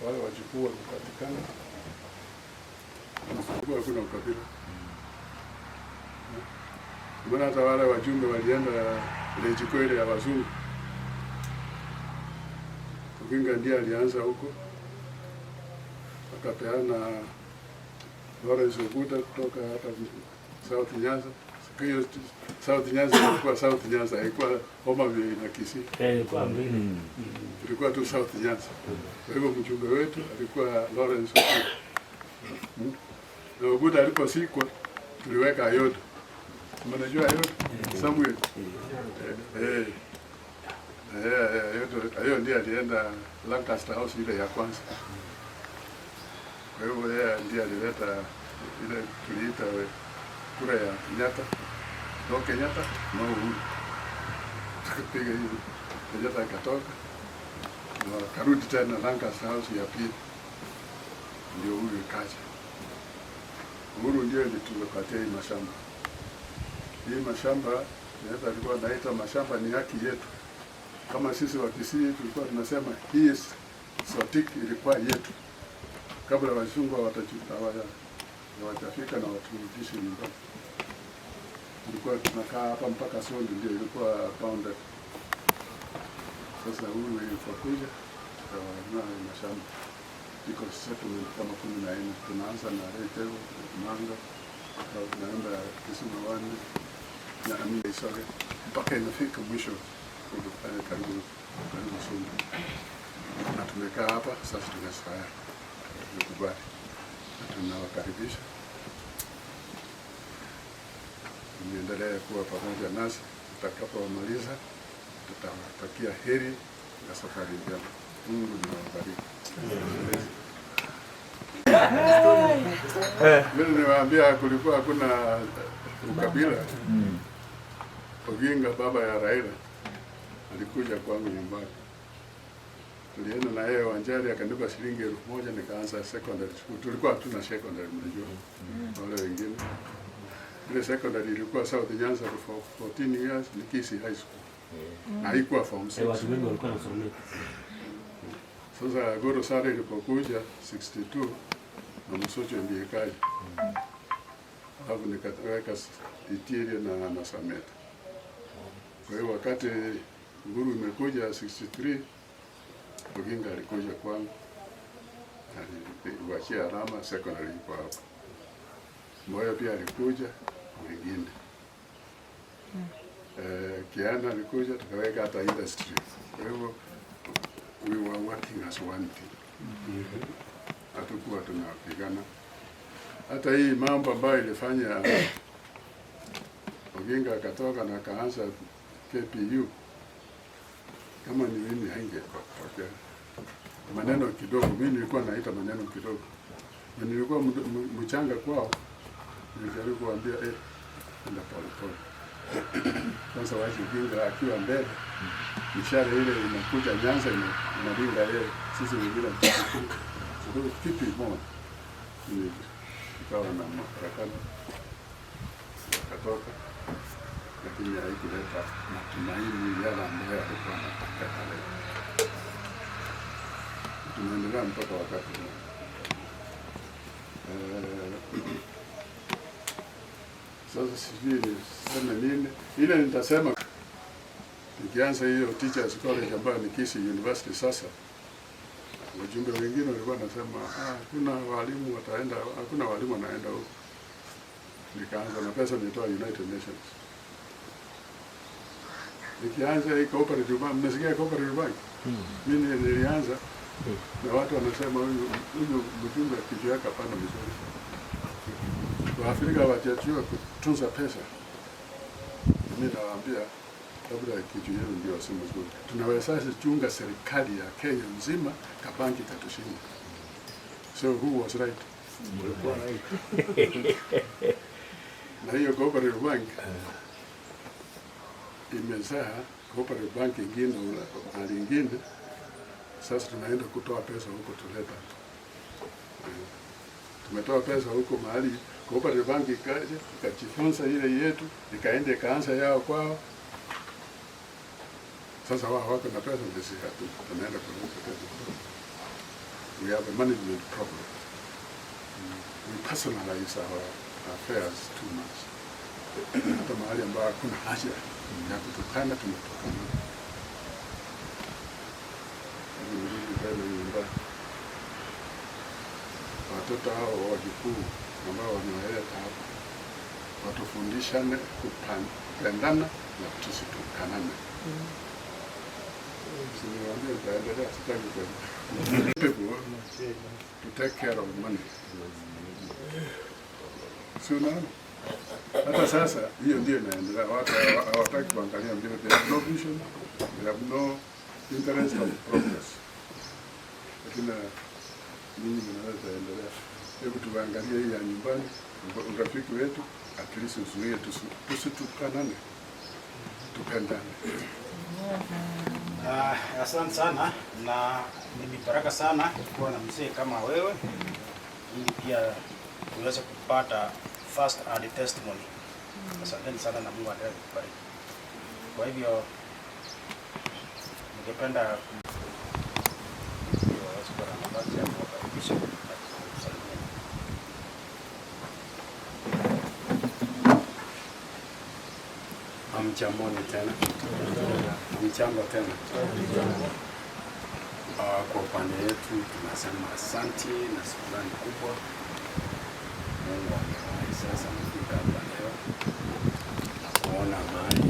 wale wajukuu wakipatikana. Hakuna ukabila. Mbona hata wale wajumbe walienda ile jiko ile ya wazungu. Uginga ndiye alianza huko. Akapeana Lawrence Oguta kutoka hapa South Nyanza. Siku South Nyanza ilikuwa South Nyanza, haikuwa Homa Bay na Kisii. Ilikuwa mbili. Ilikuwa tu South Nyanza. Kwa hivyo mjumbe wetu alikuwa Lawrence Oguta. Na Oguta aliposikwa tuliweka Ayodo. Mnajua Ayodo? Samuel. Hiyo ndiye alienda Lancaster House ile ya kwanza. Kwa hivyo yeye ndiye alileta ile tuliita kura ya Kenyatta, no Kenyatta, no Uhuru. kupiga hivi, Kenyatta akatoka na wakarudi tena Lancaster House ya pili, ndio huyu kaja. Uhuru ndio alitupatia hii mashamba. Hii mashamba Kenyatta alikuwa anaita mashamba ni haki yetu. Kama sisi wa Kisii tulikuwa tunasema hii Sotik ilikuwa yetu, kabla wazungu hawajafika na waturudishe nyumbani. Tulikuwa tunakaa hapa mpaka Sondu, ndio ilikuwa bounded. Sasa huyu ilipokuja tukawanunua mashamba, iko settlement kama 14. Tunaanza na Reitego, Manga, tunaenda Kisumu Wani na Amini Isoge mpaka inafika mwisho karibu Sondu. Na tumekaa hapa sasa, tumezoea, tumekubali na tunawakaribisha niendelee kuwa pamoja nasi. Tutakapomaliza tutawatakia heri na safari njema. Mungu niwabariki. Mimi niwaambia kulikuwa hakuna ukabila. Oginga baba ya Raila alikuja kwangu nyumbani. Tulienda na yeye Wanjari, akanipa shilingi 1000 nikaanza secondary school. Tulikuwa hatuna secondary, mnajua. Wale wengine. Ile secondary ilikuwa South Nyanza for 14 years, ni Kisii High School. Haikuwa form 6. Watu wengi walikuwa wanasomea. Sasa Goro Sare ilipokuja 62 na Msocho ndiye kaja. Hapo nikaweka Itiria na Sameta. Kwa hiyo wakati Nguru imekuja 63, Oginga alikuja kwangu. Aliwachia alama secondary kwa hapo. Moyo pia alikuja wengine. Kiana alikuja, tukaweka hata industry. Kwa hivyo we were working as one team. Hatukuwa tunapigana. Hata hii mambo ambayo ilifanya Oginga akatoka na akaanza KPU, kama ni mimi haingekotokea. Maneno kidogo, mimi nilikuwa naita maneno kidogo. Na nilikuwa mchanga kwao, nilijaribu kuambia enda pole pole. Sasa waje Oginga akiwa mbele, mishale ile inakuja Nyanza inalinda yeye, sisi wengine so kipi moja. Ikawa na mafarakano, katoka, lakini haikuleta matumaini yale ambayo alikuwa anataka pale. Tunaendelea mpaka wakati huu. Sasa sijui niseme nini. Ile nitasema nikianza hiyo Teachers College ambayo ni Kisii University sasa, wajumbe wengine walikuwa nasema hakuna walimu wataenda, hakuna walimu wanaenda huko. Nikaanza na pesa nitoa United Nations. Nikianza hii cooperative bank, mnasikia cooperative bank? Mimi nilianza na watu wanasema huyu mjumbe kichwa yake hapana vizuri. Waafrika wachachua kutunza pesa. Mimi nawaambia labda kitu yenu ndio sema nzuri. Tunaweza chunga serikali ya Kenya nzima kabanki katushinda. So who was right? Na hiyo cooperative bank imezaa cooperative bank ingine na lingine. Sasa tunaenda kutoa pesa huko tuleta. Tumetoa pesa huko mahali cooperative bank ikaja ikajifunza ile yetu, ikaenda ikaanza yao kwao. Sasa wao wako na pesa ndio sisi tunaenda kuleta pesa. We have a management problem. We personalize our affairs too much. Hata mahali ambapo hakuna haja ya kutukana tunatukana. Watoto hao wajukuu ambao wanawaleta hapa watufundishane kupendana na tusitukanane. Siniwaambia nitaendelea, sitaki kwenda. People to take care of money. Si unaona? Hata sasa hiyo ndio inaendelea. Watu hawataki kuangalia mbele. They have no vision, they have no interest of progress. Lakini mimi ninaweza endelea. Hebu tuangalie hii ya nyumbani, urafiki wetu, at least uzuie tusitukanane, tupendane. Asante sana na ni baraka sana kuwa na mzee kama wewe, ili pia tuweze kupata first hand testimony. Asante sana na Mungu aendelee kubariki. Kwa hivyo ningependa Hamjambo tena. Hamjambo tena. Kwa upande wetu tunasema asante na shukrani kubwa. Mungu amewahi sasa kufika hapa leo na kuona mahali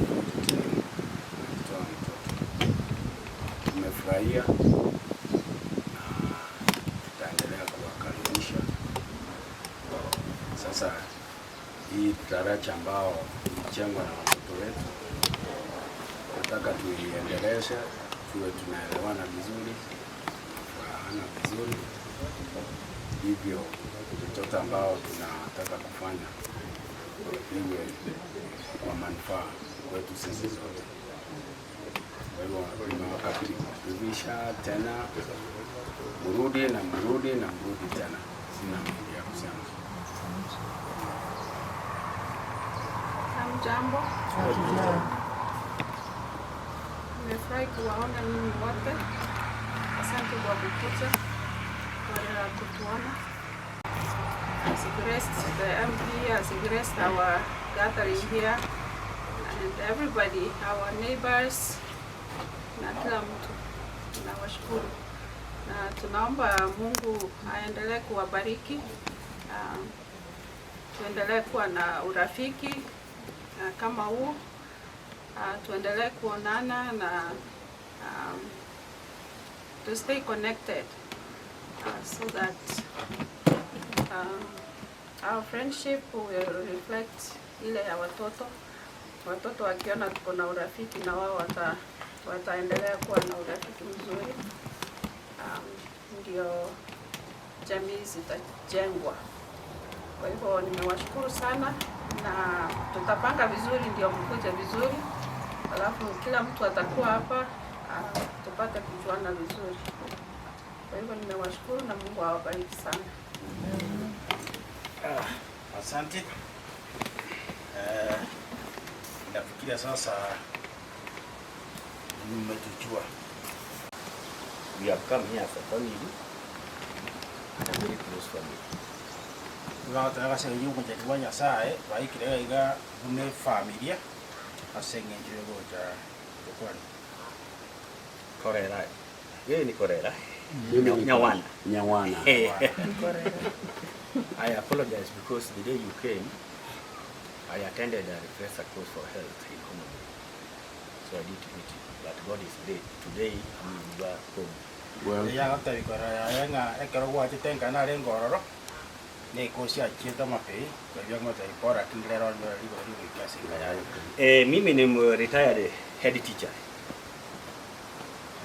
tunatoa mtoto. Tumefurahia na tutaendelea kuwakaribisha. Sasa hii daraja ambao ilijengwa na watoto wetu, nataka tuiendeleshe, tuwe tunaelewana vizuri, tunafurahana vizuri, hivyo mtoto ambao tunataka kufanya iwe kwa manufaa kwetu sisi zote. Kwa hivyo tunawakaribisha tena, mrudi na mrudi na mrudi tena. Sina mengi ya kusema. Hamjambo. Nimefurahi kuwaona ninyi wote. Asante kwa kukuja, kwa kutuona. As you graced the MP, as you graced our gathering here, and everybody, our neighbors, na kila mtu, tunawashukuru. Na tunaomba Mungu aendelee kuwabariki, tuendelee kuwa na urafiki kama huu, tuendelee kuonana na to stay connected so that our friendship will reflect ile ya watoto. Watoto wakiona tuko na urafiki na wao wataendelea kuwa na urafiki mzuri, ndio jamii zitajengwa. Kwa hivyo nimewashukuru sana na tutapanga vizuri ndio mkuje vizuri, alafu kila mtu atakuwa hapa tupate kujuana vizuri. Kwa hivyo nimewashukuru na Mungu awabariki sana. Asante. Nafikiria sasa mmetujua. We have come here as a family and a very close family. Tunataka sasa hiyo kwa kiwanja saa baikire iga une familia asengenjwe goja kwani. Korera. Yeye ni Korera. Nyawana. I apologize because the day you came, I attended a request course for health in Homabay. So I didn't meet you. But God is great. Today we are home. Well, ya hata ikora ya nga ekero kwa titenga na rengororo. Ne kosia cheta mape, kwa hivyo ngoja ipora kingerero ndio ligo kiasi kaya. Mimi ni retired head teacher.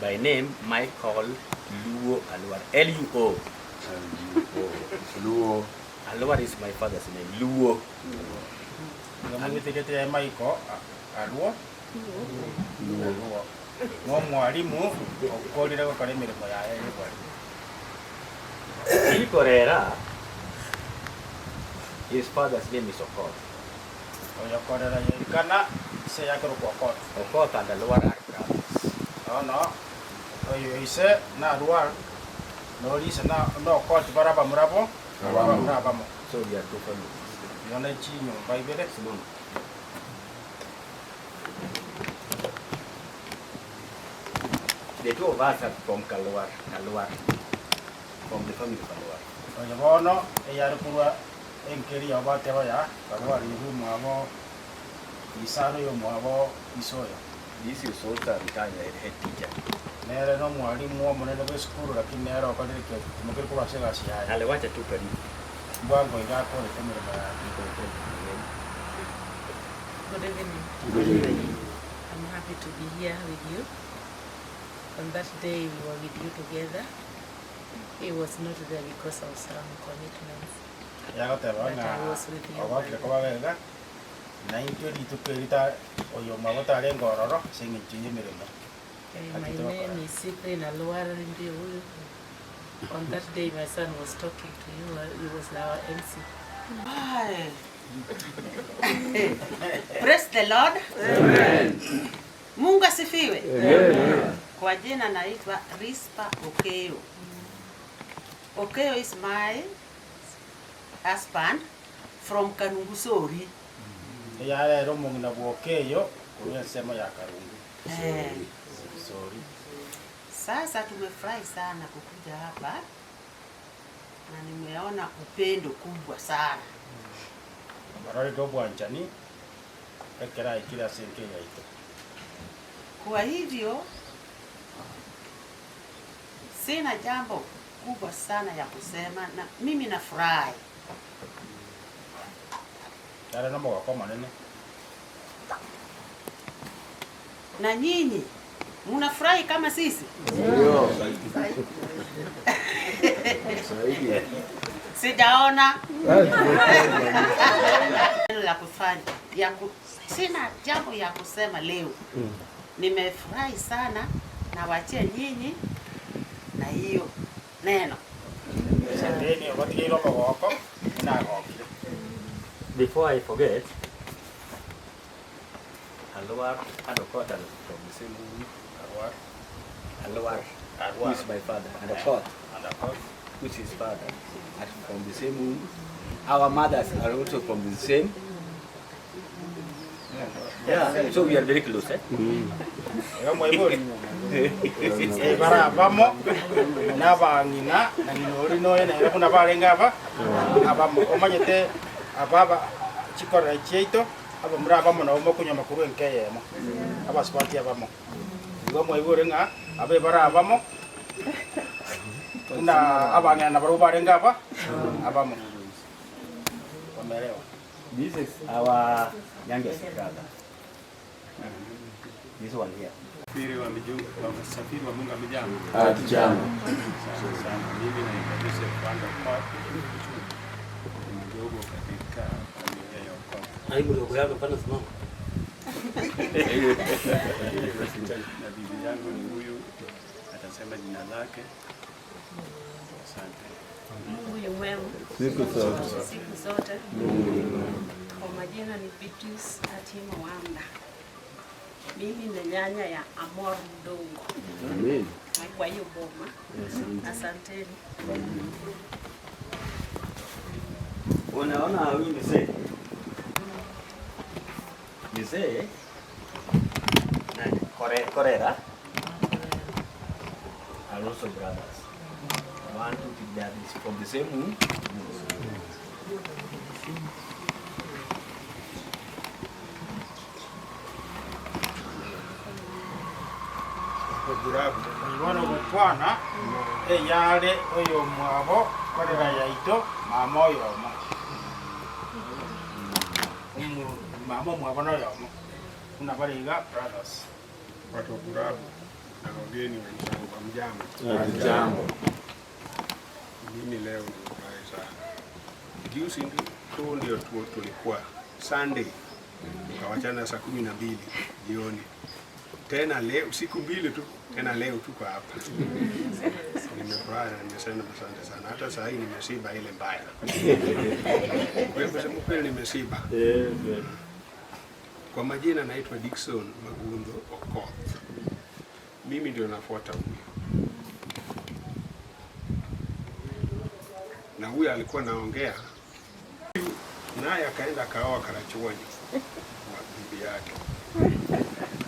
By name Michael Luo Alwar. L-U-O. Luo. Alwar is my father's name. Luo. Ngamu tikete Michael Alwar. Luo. Ngo mwalimu okolira ko kale mirimo ya yeye kwa. Ili Korera. His father's name is Okot. Oya Korera yikana se yakoro kwa Okot. Okot and Alwar are brothers. Oh no. Oyo ise na Alwar. No lisa na no Okot baraba murabo. Baraba muraba mo. So we are two families. Yona chinyo baibele Simon. The two of us are from Kalwar, from the family of Kalwar. Oya bono eyar kurwa enkeri abate baya Kalwar yibu mwabo isaro yo mwabo isoyo. This is also a retired head teacher. Nere no mwalimu wa munene wa skulu lakini nero akadirike mukiri kwa sega siya. Aliwacha tu karibu. Bwango ingako ni kama ya Good evening. Good evening. I'm happy to be here with you. On that day we were with you together. He was not there because of some commitments. Ya But I was with you. na intwe litukwirita oyo mabota arenga ororo singinjinye mirimo. My name is Cyprian Alwara Ndiu. On that day my son was talking to you, he was our MC. Hi. Praise the Lord. Amen. Mungu asifiwe. Amen. Kwa jina naitwa Rispa Okeyo. Okeyo is my husband from Kanungusori. Ya lero mungina Okeyo kwa sema ya Karungu. Sorry. Sasa tumefurahi sana kukuja hapa na nimeona upendo kubwa sana. Barari dobo anjani ekera ikira senke yaito. Kwa hivyo sina jambo kubwa sana ya kusema na mimi nafurahi. Yale namba wako manene. Na nyinyi mnafurahi kama sisi? Ndio. Sijaona la kufanya sina jambo ya kusema leo. Nimefurahi sana na wachia nyinyi na hiyo neno. Before I forget, Alwar Adokot from the same womb. Alwar, who is my father, Adokot, which is his father, are from the same womb. Our mothers are also from the same. Yeah, so we are very close, eh? Bara abamo na bangina na ninori noye na kuna barenga aba abamo omanyete ababa chikora cheito aba mura abamo na omo kunya makuru enkeyemo aba spati abamo ngomo ibore nga abe bara abamo kuna abanga na baru barenga aba abamo wameelewa. This is our youngest brother. This one here. Safiri wa Safiri wa Mungu amejambo. Jambo. Sana mimi na Joseph Wanda kwa mdogo katika familia ya ukoo. Aibu ndogo yako pana simama. Na bibi yangu ni huyu, atasema jina lake. Asante. Mungu yu mwema. Siku zote. Siku zote. Kwa majina ni Beatrice Atima Wanda. Mimi ni nyanya ya Amor Mdongo. Amen. Kwa hiyo boma. Asanteni. Unaona huyu mzee? Mzee nani? Korera are also brothers. One, two, three, they are from the same womb. Kugurabu ngono gukwana eyale oyo mwabo korera yaito mamoyo mo mama mwabo no yomo kuna bariga brothers Watu wa Gurabu na wageni wenzangu hamjambo. Jambo. Mimi leo nimefurahi sana. Juzi tu ndio tulikuwa Sunday tukawachana saa 12 jioni. Tena leo siku mbili tu, tena leo tuko hapa. Nimefurahi na nimesema asante sana. Hata saa hii nimesiba ile mbaya. Kwa hivyo sema kweli nimesiba. Kwa majina naitwa Dickson Magundo Okoth. Mimi ndio nafuata huyu. Na huyu alikuwa naongea naye akaenda kaoa Karachuonyo wa bibi yake.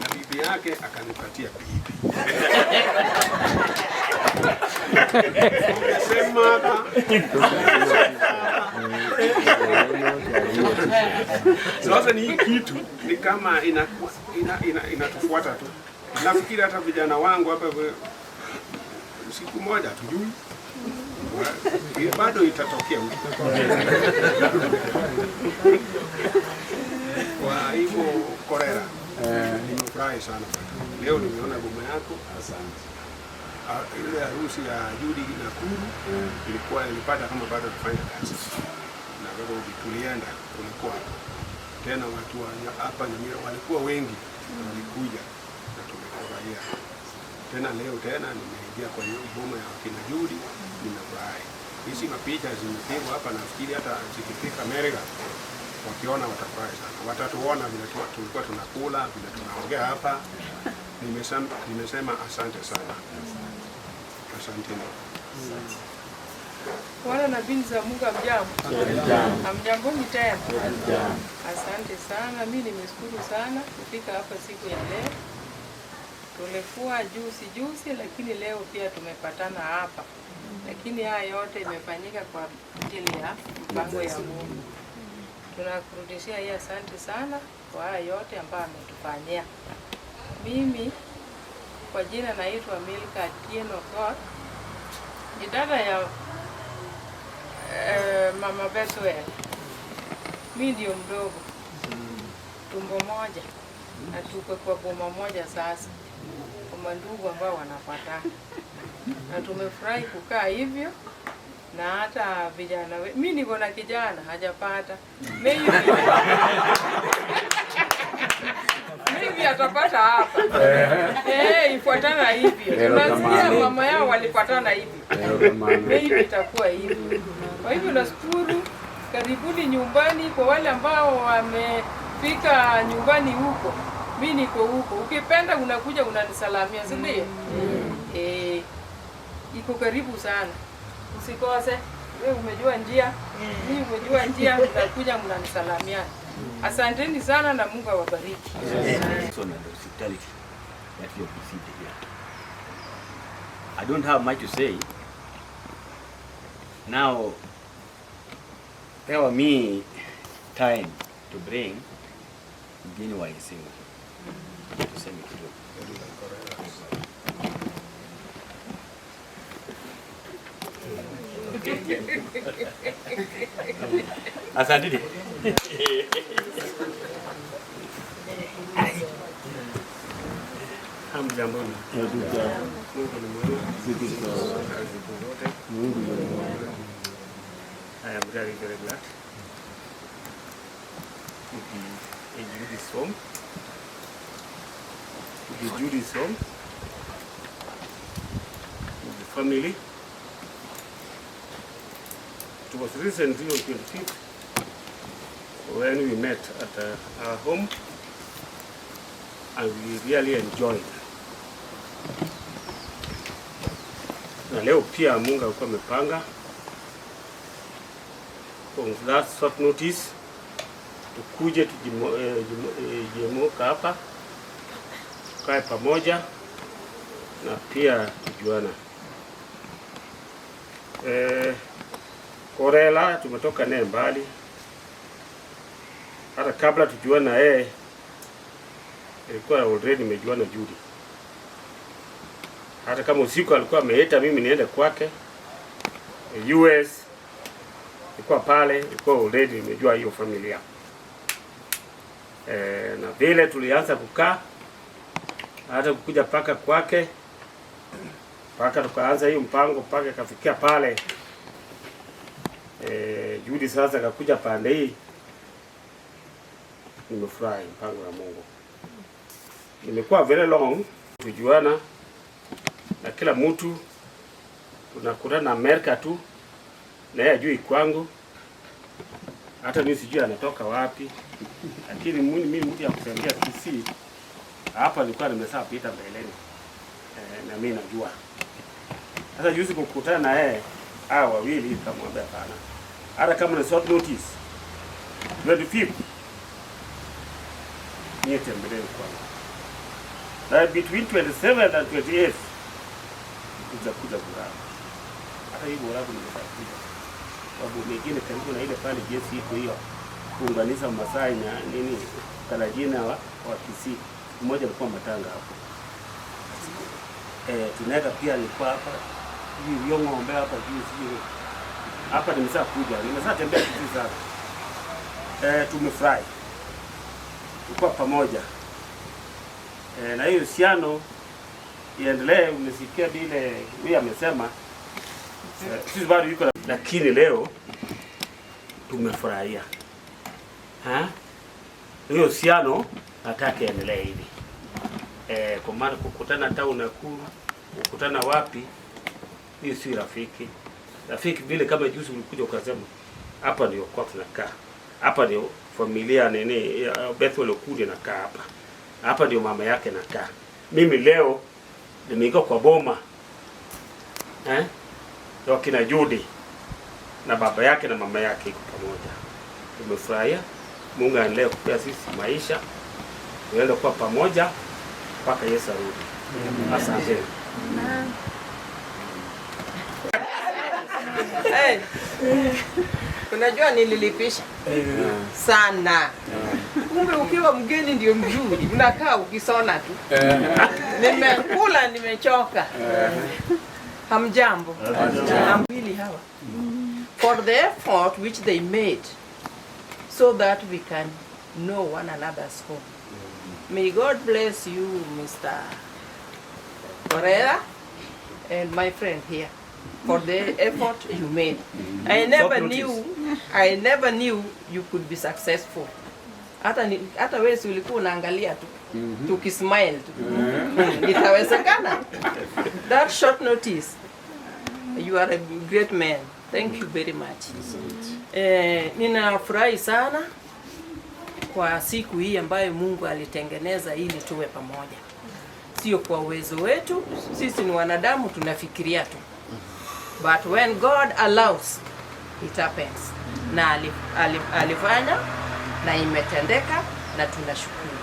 Na bibi yake akanipatia bibi. Sasa ni hii kitu ni kama inatufuata tu. Nafikiri hata vijana wangu hapa siku moja tujui bado itatokea huko. Kwa hivyo Korera, nimefurahi sana. Leo nimeona boma yako. Asante. Ile harusi ya Judy na Kuru ilipata kama bado tufanya kazi. Na bado tulienda tulikuwa tena watu wa hapa Nyamira walikuwa wengi walikuja na tumefurahia. Tena leo tena nimeingia kwa boma ya kina Judy, nimefurahi. Hizi mapicha zimepigwa hapa, nafikiri hata zikifika Amerika wakiona watafurahi sana. Watatuona vile tulikuwa tunakula, vile tunaongea hapa. Nimesema asante sana. Asanteni. Wana na binti za Mungu amjambo. Amjamboni tena. Asante sana. Mimi nimeshukuru sana kufika hapa siku ya leo. Tulikuwa juzi lakini leo pia tumepatana hapa. Lakini haya yote imefanyika kwa ajili ya mpango ya Mungu. Tunakurudishia yeye asante sana kwa haya yote ambayo ametufanyia. Mimi kwa jina naitwa Milka Atieno God. Ni dada ya Mama Bethuel. Mimi ndio mdogo. Tumbo moja. Na tuko kwa boma moja sasa. Kwa ndugu ambao wanapatana. Na tumefurahi kukaa hivyo. Na hata vijana mimi niko na kijana hajapata. Maybe atapata hapa. Ifuatana hivyo. Tunasikia mama yao walipatana hivyo. Maybe itakuwa hivyo. Kwa hivyo nashukuru, karibuni nyumbani kwa wale ambao wamefika nyumbani huko. Mimi niko huko. Ukipenda unakuja unanisalamia, si ndio? Iko karibu sana. Usikose. Wewe umejua njia, mimi umejua njia, mtakuja mnanisalamia. Asanteni sana na Mungu awabariki. I don't have much to say. Now, tell me time to bring mgeni wa Isimu. Tuseme kidogo. Asante. Hamjamboni. Mungu ni mwema. I am very glad to be in Judy's home. To be Judy's home. With the family. It was recently on 25th when we met at our home and we really enjoyed. Na leo pia Mungu alikuwa amepanga on that short notice tukuje tujimuka hapa tukae pamoja na pia tujuana. Korela tumetoka naye mbali. Hata kabla tujuana na yeye ilikuwa already nimejuana Judy. Hata kama usiku alikuwa ameita mimi niende kwake US, ilikuwa pale, ilikuwa already nimejua hiyo familia. Na vile tulianza kukaa hata kukuja paka kwake, paka tukaanza hiyo mpango paka kafikia pale. Judy sasa kakuja pande hii. Nimefurahi mpango wa Mungu. Nimekuwa very long tujuana na kila mtu tunakutana Amerika tu na yeye ajui kwangu. Hata mimi sijui anatoka wapi. Lakini mimi mtu ya kutembea KC hapa nilikuwa nimeshapita mbeleni. Na mimi najua. Sasa juzi kukutana na yeye wawili kamwambia pana. Hata kama ni short notice. 25th. Niete mbele kwangu. Na between 27th and 28th kuja kura. Hata hiyo wala nimesafiri. Sababu mengine karibu na ile pale jesi iko hiyo. Kuunganisha Masai na nini Kalajina wa Kisii. Mmoja alikuwa matanga hapo. Tunaweka pia alikuwa hapa. Hii ng'ombe hapa juu sio. Hapa nimeshakuja. Nimeshatembea kitu sana. Tumefurahi. Tuko pamoja. Na hiyo uhusiano iendelee. Umesikia vile huyu amesema sisi bado yuko, lakini leo tumefurahia. hiyo uhusiano nataka endelee hivi. Kwa maana kukutana town Nakuru, kukutana wapi, hiyo si rafiki. Rafiki vile kama juzi ulikuja ukasema hapa ndio kwa tunakaa. Hapa ndio familia nene Bethel Okude nakaa hapa. Hapa ndio mama yake nakaa. Mimi leo nimeingia kwa boma. Ndio kina Judy na baba yake na mama yake iko pamoja. Tumefurahia. Mungu aendelee kupea sisi maisha. Tuende kwa pamoja mpaka Yesu arudi. Asante. Hey. Unajua nililipisha sana. Kumbe ukiwa mgeni ndio mzuri. Unakaa ukisona tu. Nimekula nimechoka. Hamjambo. Ambili hawa. For the effort which they made so that we can know one another's home. May God bless you, Mr. Correa, and my friend here, for the effort you made. I never knew you could be successful. Hata wewe ulikuwa unaangalia tu, tukismile tu. Itawezekana. That short notice. You are a great man. Thank you very much. Ninafurahi sana kwa siku hii ambayo Mungu alitengeneza ili tuwe pamoja. Sio kwa uwezo wetu, sisi ni wanadamu tunafikiria tu. But when God allows, it happens. Na alifanya na imetendeka na tunashukuru.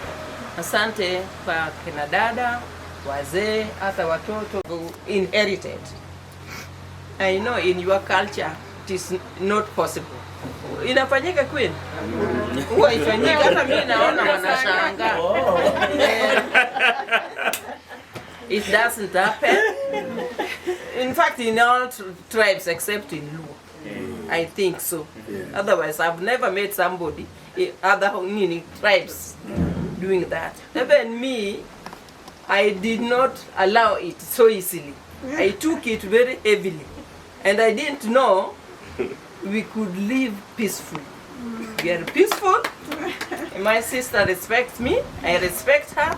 Asante kwa kina dada, wazee, hata watoto inherited. I know in your culture it is not possible. Inafanyika kweli? Huwa ifanyika, hata mimi naona wanashangaa. It doesn't happen. In fact, in all tribes except in Luo. I think so. Otherwise, I've never met somebody other tribes doing that. Even me, I did not allow it so easily. I took it very heavily. And I didn't know we could live peacefully. We are peaceful. My sister respects me. I respect her.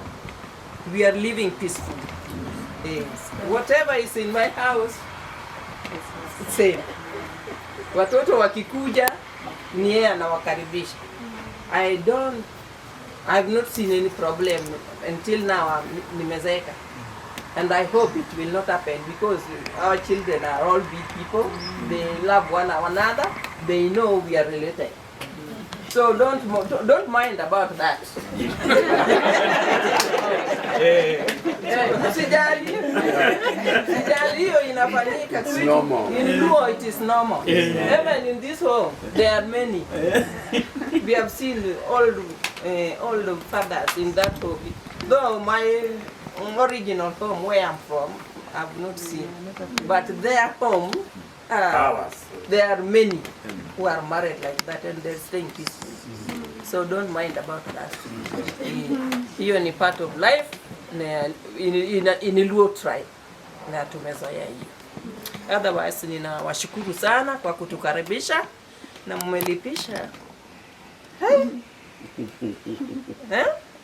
We are living peacefully. Yes. Whatever is in my house, it's same. Watoto wakikuja, ni yeye anawakaribisha. I've not seen any problem until now. Nimezeeka. And I hope it will not happen because our children are all big people. They love one another. They know we are related. So don't mind about that. Sijali hiyo inafanyika. In Luo it is normal. Even in this home there are many. We have seen all the fathers in that home. Though my original home where I'm from, I've not seen. But their home, there are many who are married like that and they're staying peaceful. So don't mind about that. Hiyo ni part of life in Luo tribe. Na tumezoea hiyo. Otherwise ninawashukuru sana kwa kutukaribisha na mmelipisha.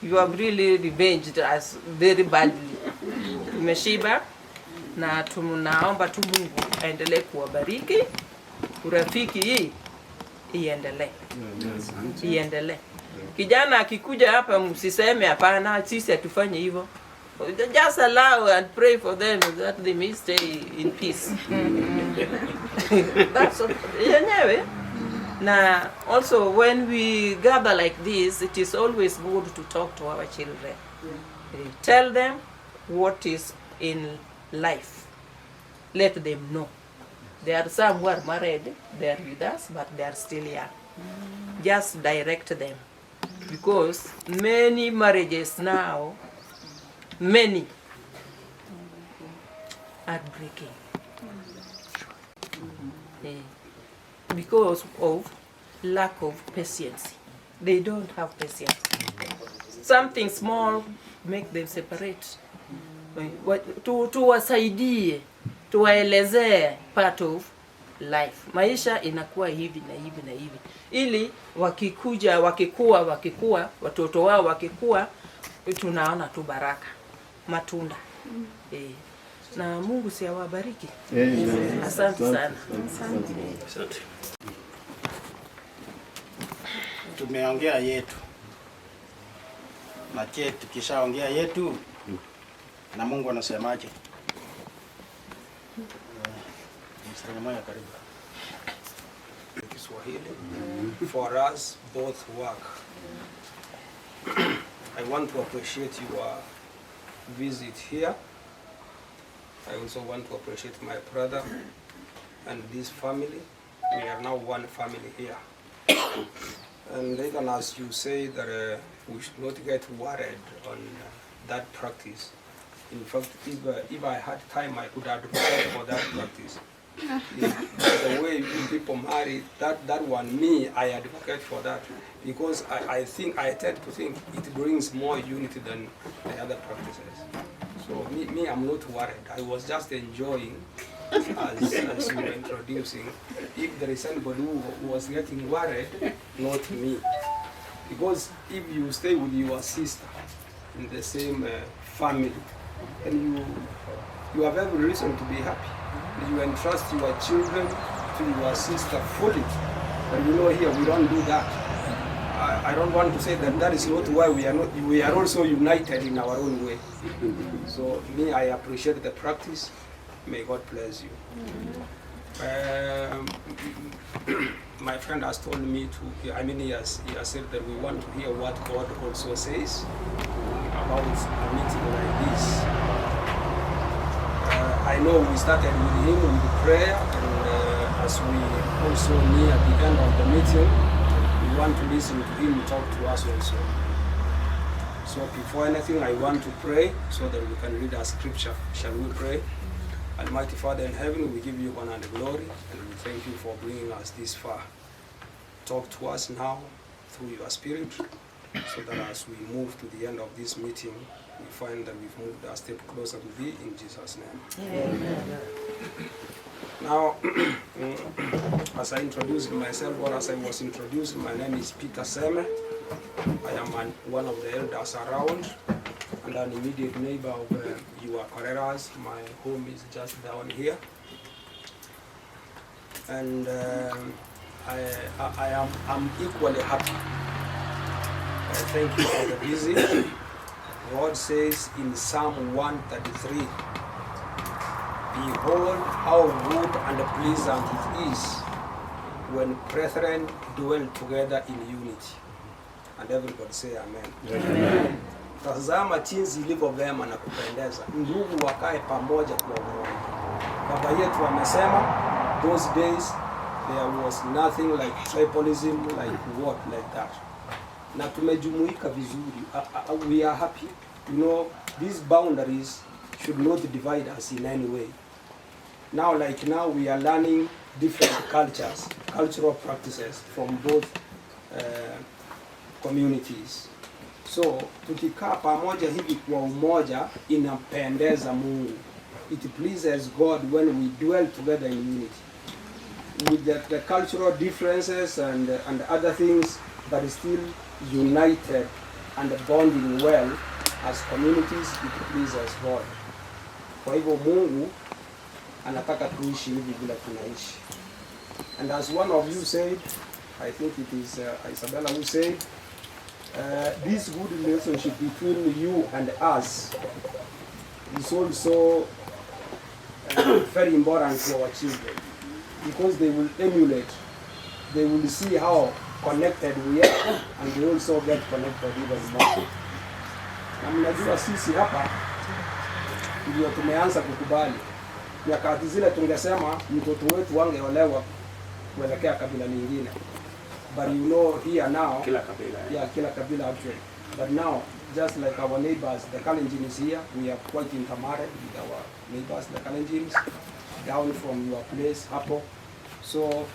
You have really revenged us very badly. Tumeshiba na tunaomba tu Mungu aendelee kuwabariki. Urafiki hii iendelee. Iendelee. Kijana akikuja hapa msiseme hapana sisi hatufanye hivyo. Just allow and pray for them that they may stay in peace. That's yenyewe. Now, also when we gather like this, it is always good to talk to our children. Tell them what is in life. Let them know. There are some who are married, they are with us, but they are still young. Just direct them. Because many marriages now, many are breaking. Because of lack of patience. They don't have patience. Something small make them separate. Tuwasaidie, tuwaelezee part of life. Maisha inakuwa hivi na hivi na hivi, ili wakikuja wakikua watoto wao wakikua, tunaona tu baraka, matunda. Na Mungu si awabariki. Asante sana. Asante. Tumeongea yetu na tukishaongea yetu na Mungu anasemaje? Mstari mmoja karibu. Kiswahili. For us both work. I want to appreciate your visit here. I also want to appreciate my brother and this family. We are now one family here. And even as you say that we should not get worried on that practice. In fact, if I had time, I could advocate for that practice. The way people marry, that one, me, I advocate for that. Because I tend to think it brings more unity than the other practices. So me, I'm not worried. I was just enjoying as you were introducing. If there is anybody who was getting worried, not me. Because if you stay with your sister in the same family, then you have every reason to be happy. You entrust your children to your sister fully. And you know here we don't do that. I don't want to say that is not why we are also united in our own way. So me, I appreciate the practice. May God bless you. My friend has told me he has said that we want to hear what God also says about a meeting like this. I know we started with him with prayer, and as we also near the end of the meeting, we want to listen to him talk to us also. So before anything, I want to pray so that we can read our scripture. Shall we pray? Almighty Father in heaven, we give you honor and glory, and we thank you for bringing us this far. Talk to us now through your Spirit, so that as we move to the end of this meeting, we find that we've moved a step closer to thee in Jesus' name. Amen. Now, as I introduced myself, or as I was introduced, my name is Peter Seme. I am one of the elders around, and an immediate neighbor of your Carreras. My home is just down here. And I'm equally happy. Thank you for the visit. God says in Psalm 133, behold how good and pleasant it is when brethren dwell together in unity. And everybody say amen. Amen. Tazama jinsi ilivyo vema na kupendeza ndugu wakae pamoja kwa umoja. Baba yetu amesema those days there was nothing like tribalism, like what, like that. Na tumejumuika vizuri. We are happy. You know, these boundaries should not divide us in any way. Now, like now, we are learning different cultures, cultural practices from both communities. So, tukikaa pamoja hivi kwa umoja inampendeza Mungu. It pleases God when we dwell together in unity. With the cultural differences and other things, but still united and bonding well as communities, it pleases God. Kwa hivyo Mungu anataka tuishi hivi bila tunaishi. And as one of you said, I think it is Isabella who said, this good relationship between you and us is also very important to our children, because they will emulate, they will see how connected we are, and they also get connected even more. Na mnajua sisi hapa ndio tumeanza kukubali. Nyakati zile tungesema mtoto wetu wangeolewa kuelekea kabila lingine. But you know here now, kila kabila actually. But now, just like our neighbors, the Kalenjin is here. We are quite intermarried with our neighbors, the Kalenjins, down from your place, Hapo. So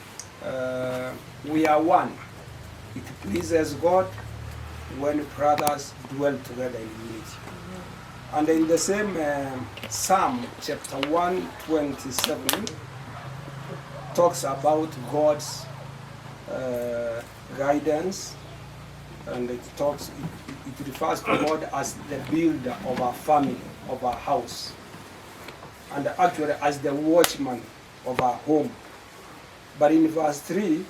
we are one. It pleases God when brothers dwell together in unity. And in the same Psalm chapter 127, talks about God's guidance, and it refers to God as the builder of our family, of our house, and actually as the watchman of our home. But in verse 3,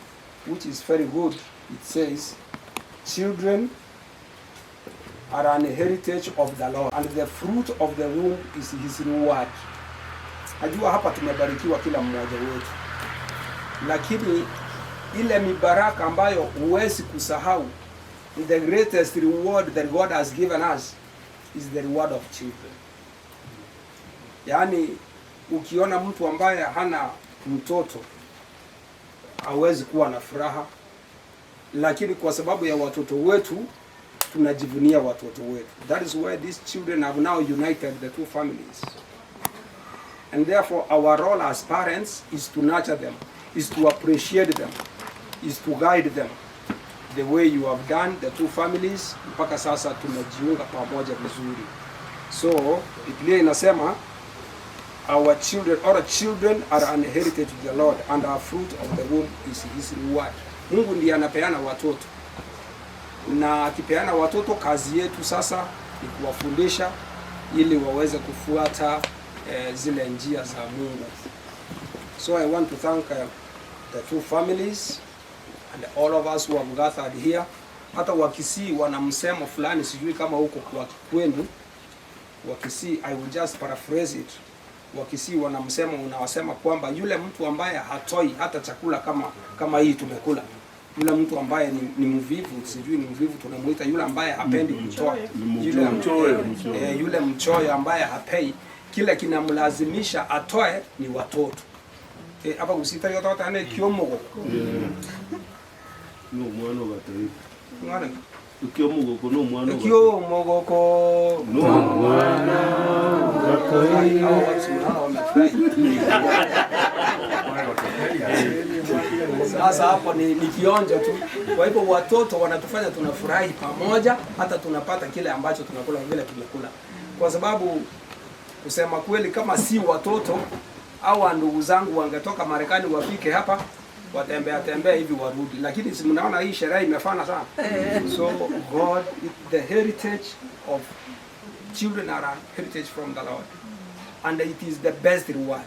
which is very good, it says, children are an heritage of the Lord, and the fruit of the womb is his reward. Najua hapa tumebarikiwa kila mmoja wetu, lakini ile mibaraka ambayo huwezi kusahau, the greatest reward that God has given us is the reward of children. Yaani ukiona mtu ambaye hana mtoto hawezi kuwa na furaha, lakini kwa sababu ya watoto wetu tunajivunia watoto wetu. That is why these children have now united the two families. And therefore our role as parents is to nurture them, is to appreciate them, is to guide them the way you have done the two families. Mpaka sasa tumejiunga pamoja vizuri. So Biblia inasema our children are an heritage of the Lord, and our fruit of the womb is his reward. Mungu ndiye anapeana watoto, na akipeana watoto, kazi yetu sasa ni kuwafundisha ili waweze kufuata zile njia za Mungu. So I want to thank the two families and all of us who have gathered here. Hata Wakisii wana msemo fulani, sijui kama huko kwa kwenu Wakisii, I will just paraphrase it. Wakisii wana msemo unawasema kwamba yule mtu ambaye hatoi hata chakula kama hii tumekula, yule mtu ambaye ni mvivu, sijui ni mvivu tunamuita, yule ambaye hapendi kutoa, yule mchoyo ambaye hapei, kile kinamlazimisha atoe ni watoto. Hapa kusita yote ane kiomogo. No mwana gatari. Mwana Kiomogo no mwana. Kiomogo no mwana gatari. Sasa hapo ni kionjo tu. Kwa hivyo watoto wanatufanya tunafurahi pamoja, hata tunapata kile ambacho tunakula vile tumekula. Kwa sababu kusema kweli, kama si watoto au ndugu zangu wangetoka Marekani wafike hapa watembea hivi warudi, lakini si mnaona hii sherehe imefana sana. So God, the heritage of children are a heritage from the Lord, and it is the best reward.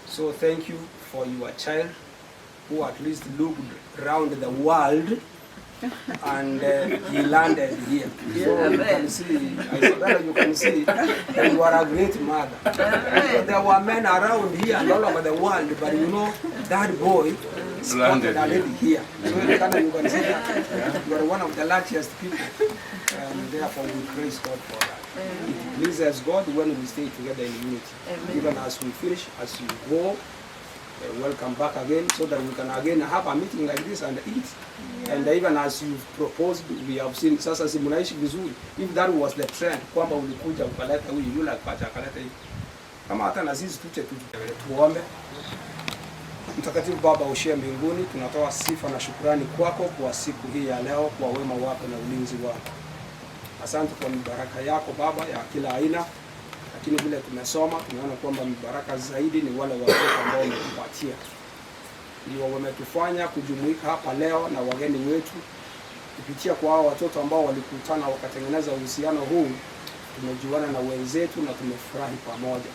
So thank you for your child who at least looked around the world and he landed here. So you can see, Isabella, you can see that you are a great mother. There were men around here and all over the world, but you know that boy landed here. So you can see that you are one of the luckiest people, and therefore we praise God for that. It pleases God when we stay together in unity. Even as we finish, as you go, welcome back again, so that we can again have a meeting like this and eat. And even as you proposed, we have seen sasa si mnaishi vizuri. If that was the trend, kwamba ulikuja ukaleta huyu yule akaja akaleta hivi, kama hata na sisi tuombe. Mtakatifu Baba ushie mbinguni, tunatoa sifa na shukrani kwako kwa siku hii ya leo, kwa wema wako na ulinzi wako. Asante kwa mibaraka yako Baba ya kila aina, lakini vile tumesoma tumeona kwamba mibaraka zaidi ni wale watoto ambao umetupatia. Ndio wametufanya kujumuika hapa leo na wageni wetu. Kupitia kwa hao watoto ambao walikutana wakatengeneza uhusiano huu, tumejuana na wenzetu na tumefurahi pamoja.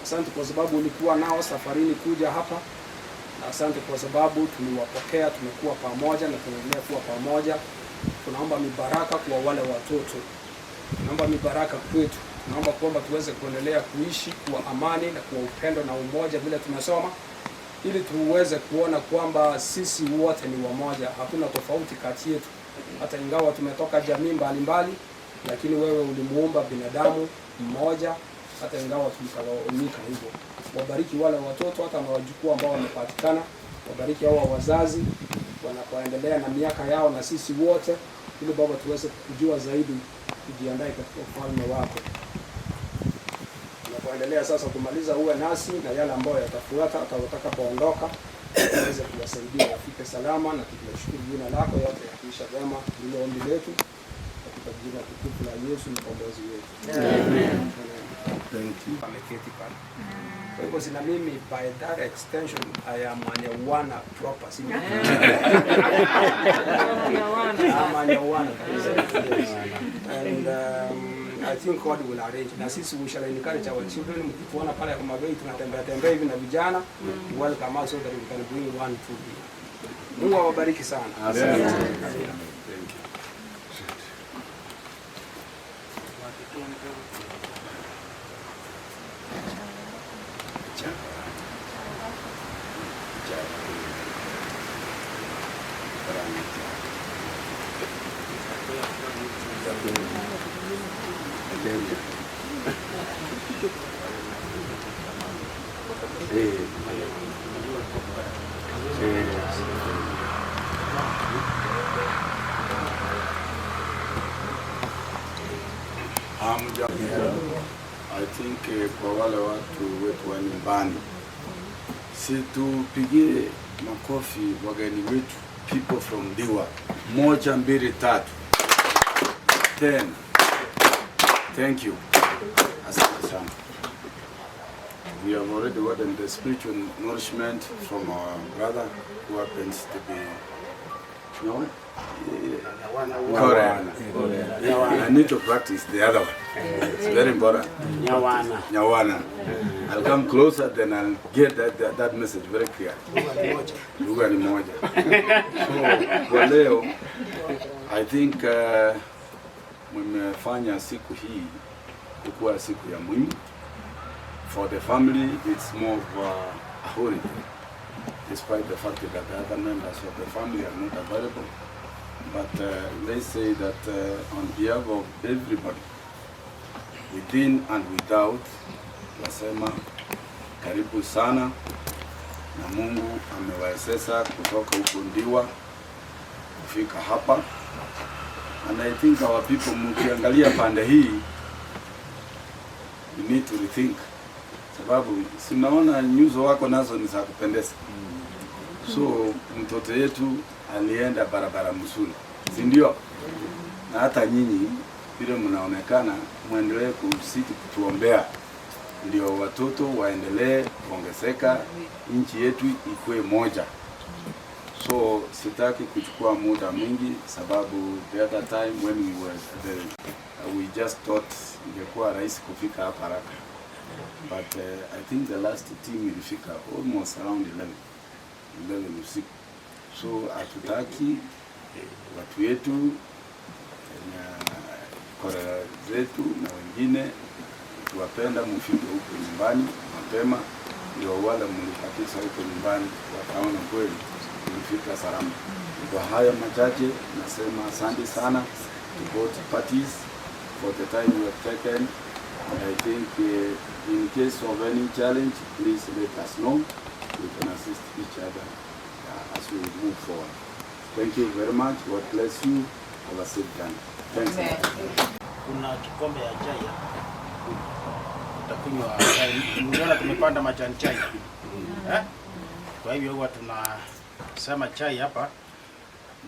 Asante kwa sababu ulikuwa nao safarini kuja hapa, na asante kwa sababu tuliwapokea, tumekuwa pamoja na tunaendelea kuwa pamoja. Tunaomba mibaraka kwa wale watoto, tunaomba mibaraka kwetu, tunaomba kwamba tuweze kuendelea kuishi kwa amani na kwa upendo na umoja vile tumesoma, ili tuweze kuona kwamba sisi wote ni wamoja, hakuna tofauti kati yetu. Hata ingawa tumetoka jamii mbalimbali, lakini wewe ulimuumba binadamu mmoja, hata ingawa tulikawanyika hivyo. Wabariki wale watoto hata na wajukuu ambao wamepatikana, wabariki hao wazazi wanapoendelea na miaka yao, na sisi wote, ili Baba tuweze kujua zaidi, kujiandae katika ufalme wako. Tunapoendelea sasa kumaliza, uwe nasi na yale ambayo yatafuata hata utakapoondoka, tuweze kuwasaidia wafike salama, na tunashukuru jina lako yote yakiisha vyema. Ndilo ombi letu katika jina tukufu la Yesu mkombozi wetu. Amen. Ameketi pale. Kwa hivyo sina mimi by that extension I am Wanyawana proper. Sina. Wanyawana. And I think God will arrange. Na sisi we shall encourage our children. Mkiona pale kwa Mabei tunatembea hivi na vijana, welcome us so that we can bring one to be. Mungu awabariki sana. Asante. I think kwa wale watu wetu wa nyumbani, si tupigie makofi wageni wetu, people from Diwa. 1, 2, 3. 10. Thank you. Asante sana. We have already gotten the spiritual nourishment from our brother who happens to be Korean. I need to practice the other one. It's very important. Nyawana. I'll come closer, then I'll get that message very clear. Lugha ni moja. So, kwa leo, I think mmefanya siku hii kuwa siku ya muhimu. For the family, it's more of a holiday, despite the fact that the other members of the family are not available. But let's say that on behalf of everybody, within and without, nasema karibu sana na Mungu amewawezesha kutoka huko Ndiwa kufika hapa. And I think our people, mkiangalia pande hii, you need to rethink. Sababu sinaona nyuso wako nazo ni za kupendeza. So mtoto yetu alienda barabara mzuri, si ndio? Na hata nyinyi vile mnaonekana muendelee kusiti kutuombea ndio watoto waendelee kuongezeka, nchi yetu ikuwe moja. So sitaki kuchukua muda mwingi sababu the other time when we were we just thought ingekuwa rahisi kufika hapa haraka. But I think the last team ilifika almost around 11 usiku. So hatutaki watu wetu na Korea zetu na wengine tuwapenda mfike huko nyumbani mapema, ndio wale mlipatisa huko nyumbani wakaona kweli mlifika salama. Kwa haya machache nasema asante sana to both parties for the time you have taken. And I think in case of any challenge, please let us know. We can assist each other as we move forward. Thank you very much. God bless you. Have a safe journey. Thanks. Kuna kikombe ya chai hapa. Utakunywa chai. Mnaona tumepanda majani chai. Kwa hivyo huwa tunasema chai hapa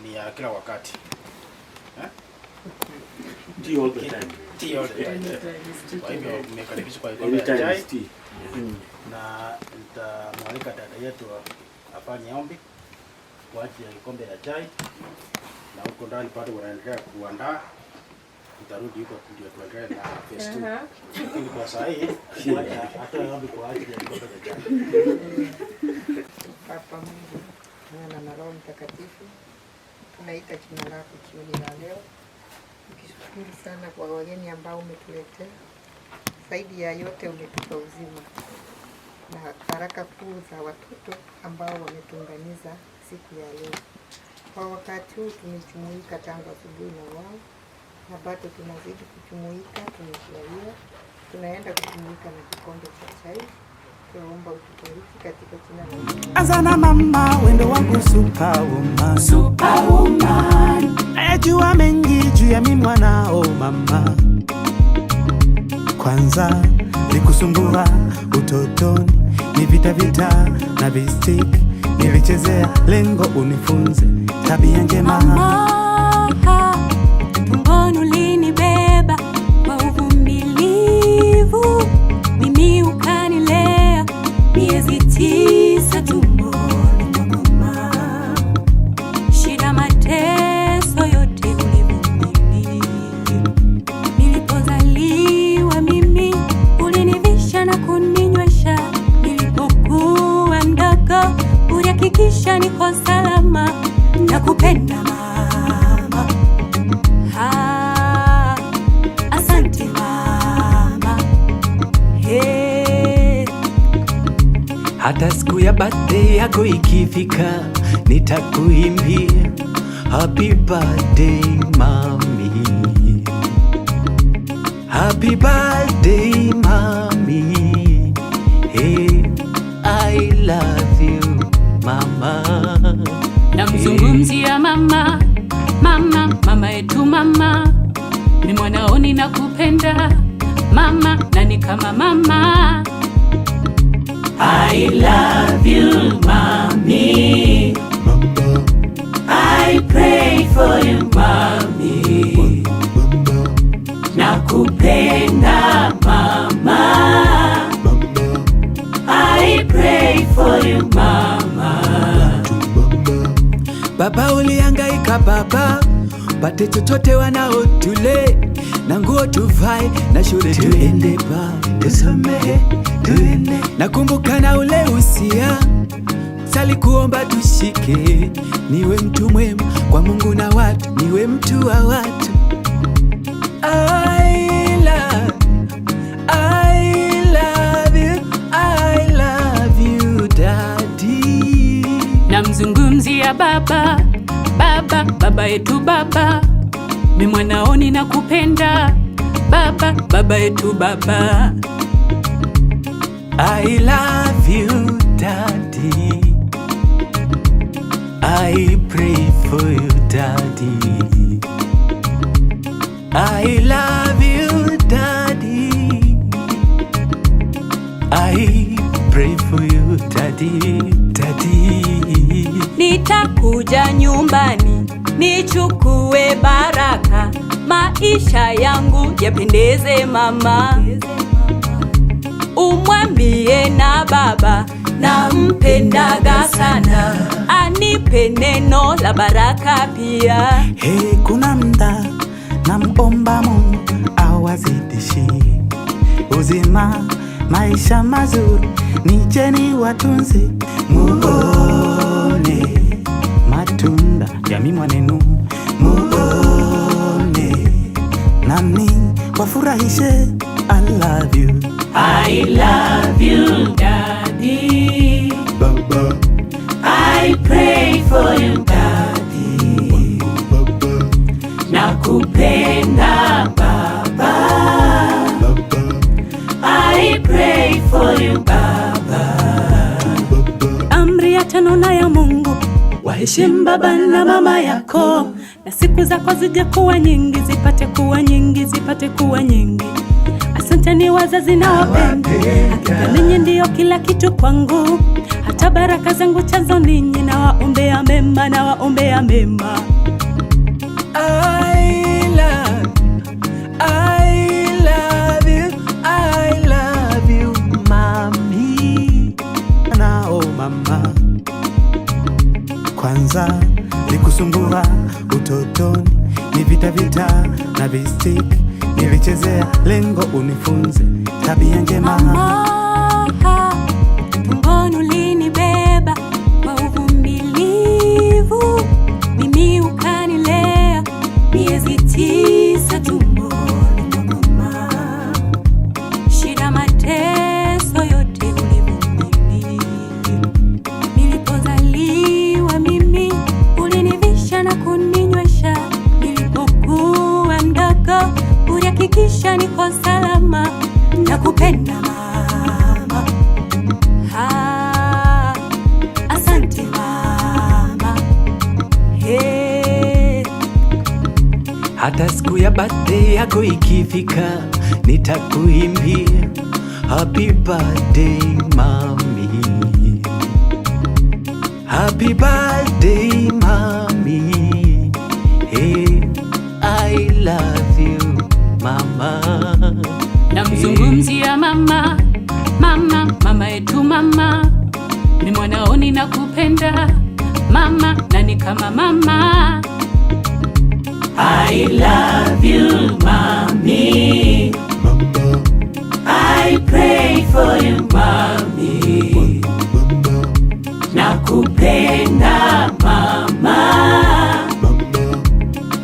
ni ya kila wakati. Tea all the time. Tea all the time. Kwa hivyo mmekaribishwa kwa kikombe ya chai. Na nitamwalika dada yetu afanye ombi kwa ajili ya kikombe ya chai, na huko ndani bado wanaendelea kuandaa. Tutarudi huko ndio tuendelee na phase 2. Lakini kwa sasa hii atoe ombi kwa ajili ya kikombe ya chai. Baba Mungu, Mwana na Roho Mtakatifu, tunaita jina lako jioni la leo. Tukishukuru sana kwa wageni ambao umetuletea. Zaidi ya yote umetupa uzima na baraka kuu za watoto ambao wametuunganiza siku ya leo. Kwa wakati huu tumejumuika tangu asubuhi na wao, na bado tunazidi kujumuika, tumefurahia. Tunaenda kujumuika na kikombe cha chai. Tunaomba utubariki katika jina la Yesu. Azana mama wendo wangu superwoman. Superwoman. Najua mengi juu ya mimi mwanao mama. Kwanza nikusumbua utotoni, ni vita na vistik nilichezea, lengo unifunze tabia njema. Mama, tumboni ulinibeba kwa uvumilivu, miezi 9 tumboni mwa mama. Shida, mateso yote ulivumilia. Nilipozaliwa mimi ulinivisha na kuninywesha. Nilipokuwa mdogo ulihakikisha niko salama. Nakupenda mama. Asante mama. Hey. Hata siku ya birthday yako ikifika, nitakuimbia happy birthday mami, happy birthday mami. Hey, I love you mama. Namzungumzia mama, mama, mama yetu mama. Ni mwanaoni na kupenda mama, na ni kama mama. I love you mommy, I pray for you mommy, nakupenda mama, I pray for you mama. Baba ulihangaika baba, pate chochote wanao tule, na nguo tuvae, na shule tuende ba, tusomehe tuende. Nakumbuka na ule usia, sali kuomba tushike, niwe mtu mwema kwa Mungu na watu, niwe mtu wa watu. I love you daddy. Namzungumzia baba, baba, baba yetu baba. Mi mwanaoni na kupenda baba, baba yetu baba. I love you daddy, I pray for you daddy, I love you daddy, I pray for you daddy, daddy. Nitakuja nyumbani nichukue baraka, maisha yangu yapendeze mama. Umwambie na baba nampendaga sana, anipe neno la baraka pia. Hey, kuna mda namuomba Mungu awazidishi uzima, maisha mazuri, nijeni watunze, muone matunda ya mimwa nenu, muone nami wafurahishe. I love you, I love you daddy, baba, I pray for you daddy, baba, nakupenda baba, baba, I pray for you baba. Amri ya 5 na ya Mungu, waheshimu baba na mama yako, na siku zako zije kuwa nyingi, zipate kuwa nyingi, zipate kuwa nyingi. Asante ni wazazi na wapenda, hakika ninyi ndio kila kitu kwangu, hata baraka zangu chanzo ninyi, na waombea mema, na waombea mema. I love you mami, nao mama. Kwanza nikusumbua utotoni, ni vita na vistik nilichezea, lengo unifunze tabia njema. Mama, tumboni ulinibeba kwa uvumilivu, mimi ukanilea miezi 9 tumboni mwa mama. Shida, mateso yote ulivumilia. Nilipozaliwa mimi ulinivisha na kuninywesha. Nilipokuwa mdogo ulihakikisha niko salama. Nakupenda mama. Asante mama. Hey. Hata siku ya birthday yako ikifika, nitakuimbia happy birthday mami, happy birthday mami. Hey, I love you mama. Namzungumzia mama, mama, mama yetu mama. mama, ni mwanaoni na kupenda mama, nani kama mama. I love you, mommy. I pray for you, mommy. Nakupenda mama.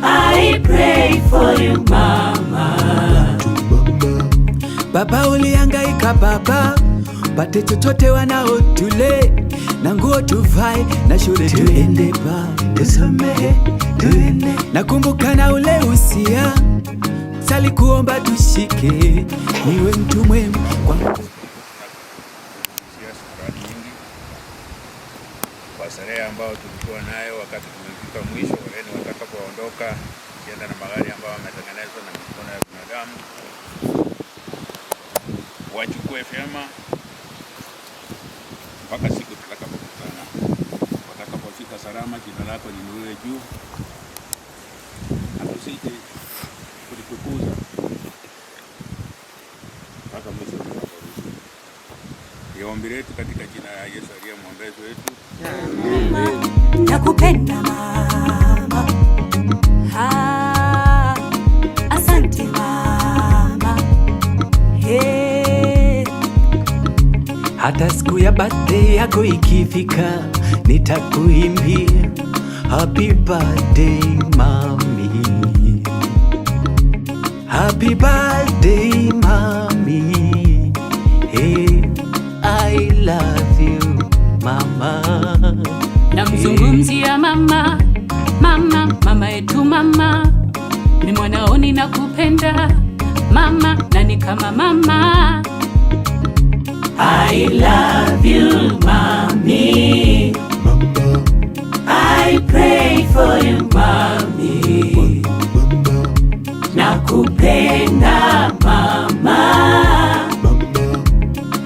I pray for you, mama. Baba ulihangaika baba, pate chochote wanao tule, na nguo tuvae, na shule tuende ba, tusomehe, tuende. Nakumbuka na ule usia, sali kuomba tushike, niwe mtu mwema kwa kwa sherehe ambao tulikuwa nayo wakati tumefika mwisho, wageni watakapoondoka kienda na magari ambao wametengenezwa na mikono ya binadamu, wachukue vyema mpaka siku tutakapokutana. Watakapofika salama, jina lako liinuliwe juu, hatusije kulitukuza mpaka mwisho tutakaporudi. Ni ombi letu katika jina la Yesu aliye mwombezi wetu. Nakupenda mama, asante mama, hata siku ya birthday yako ikifika, nitakuimbia happy birthday mami, happy birthday mami. Hey, I love you mama. Namzungumzia mama, mama, mama yetu mama, ni mwanaoni na kupenda mama, nani kama mama. I love you mommy. I pray for you mommy. Nakupenda mama.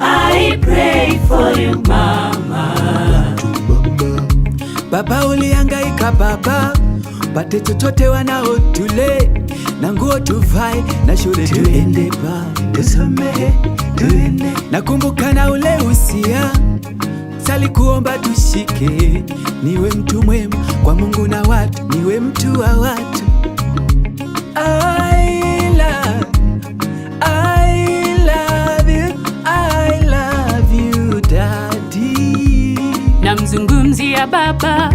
I pray for you mama. Baba ulihangaika baba, pate chochote wanao tule, na nguo tuvae, na shule tuende ba, tusomehe, tuende. Nakumbuka na ule usia, sali kuomba tushike, niwe mtu mwema kwa Mungu na watu, niwe mtu wa watu. I love you daddy. Namzungumzia baba,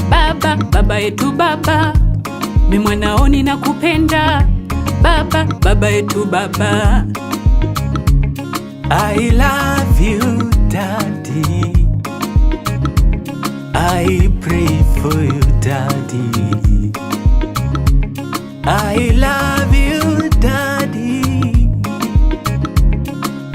baba, baba yetu baba, ni mwanaoni na kupenda baba, baba yetu baba. I love you daddy. I pray for you daddy. I love you daddy.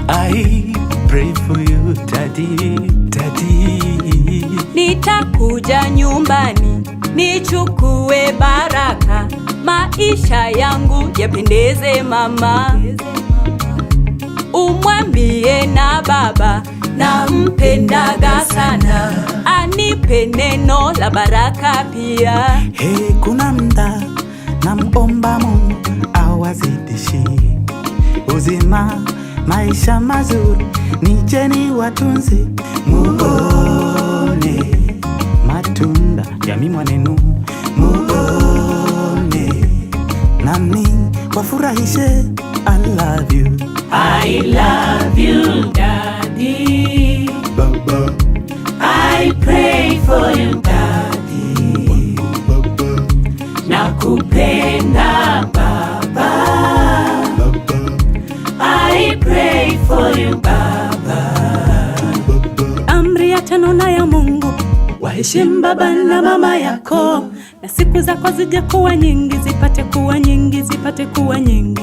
I pray for you daddy, daddy. Nitakuja nyumbani nichukue baraka, maisha yangu yapendeze mama. Umwambie na baba nampendaga sana, anipe neno la baraka pia. Hey, kuna mda namuomba Mungu awazidishi uzima, maisha mazuri, nicheni watunze, muone matunda ya mimwa nenu, muone nami wafurahishe. I love you, I love you daddy. Baba, I pray for you daddy. Nakupenda baba. I pray for you baba. Amri ya 5 na ya Mungu, waheshimu baba na mama yako, na siku zako zije kuwa nyingi, zipate kuwa nyingi, zipate kuwa nyingi.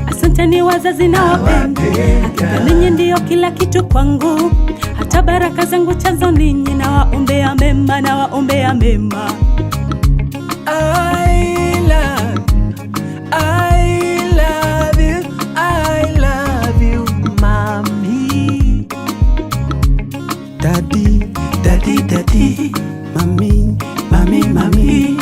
Asanteni wazazi na wapenda, hakika ninyi ndio kila kitu kwangu, hata baraka zangu chanzo ninyi, na waombea mema, na waombea mema. I love you mommy. Daddy, daddy, daddy, mommy, mommy, mommy.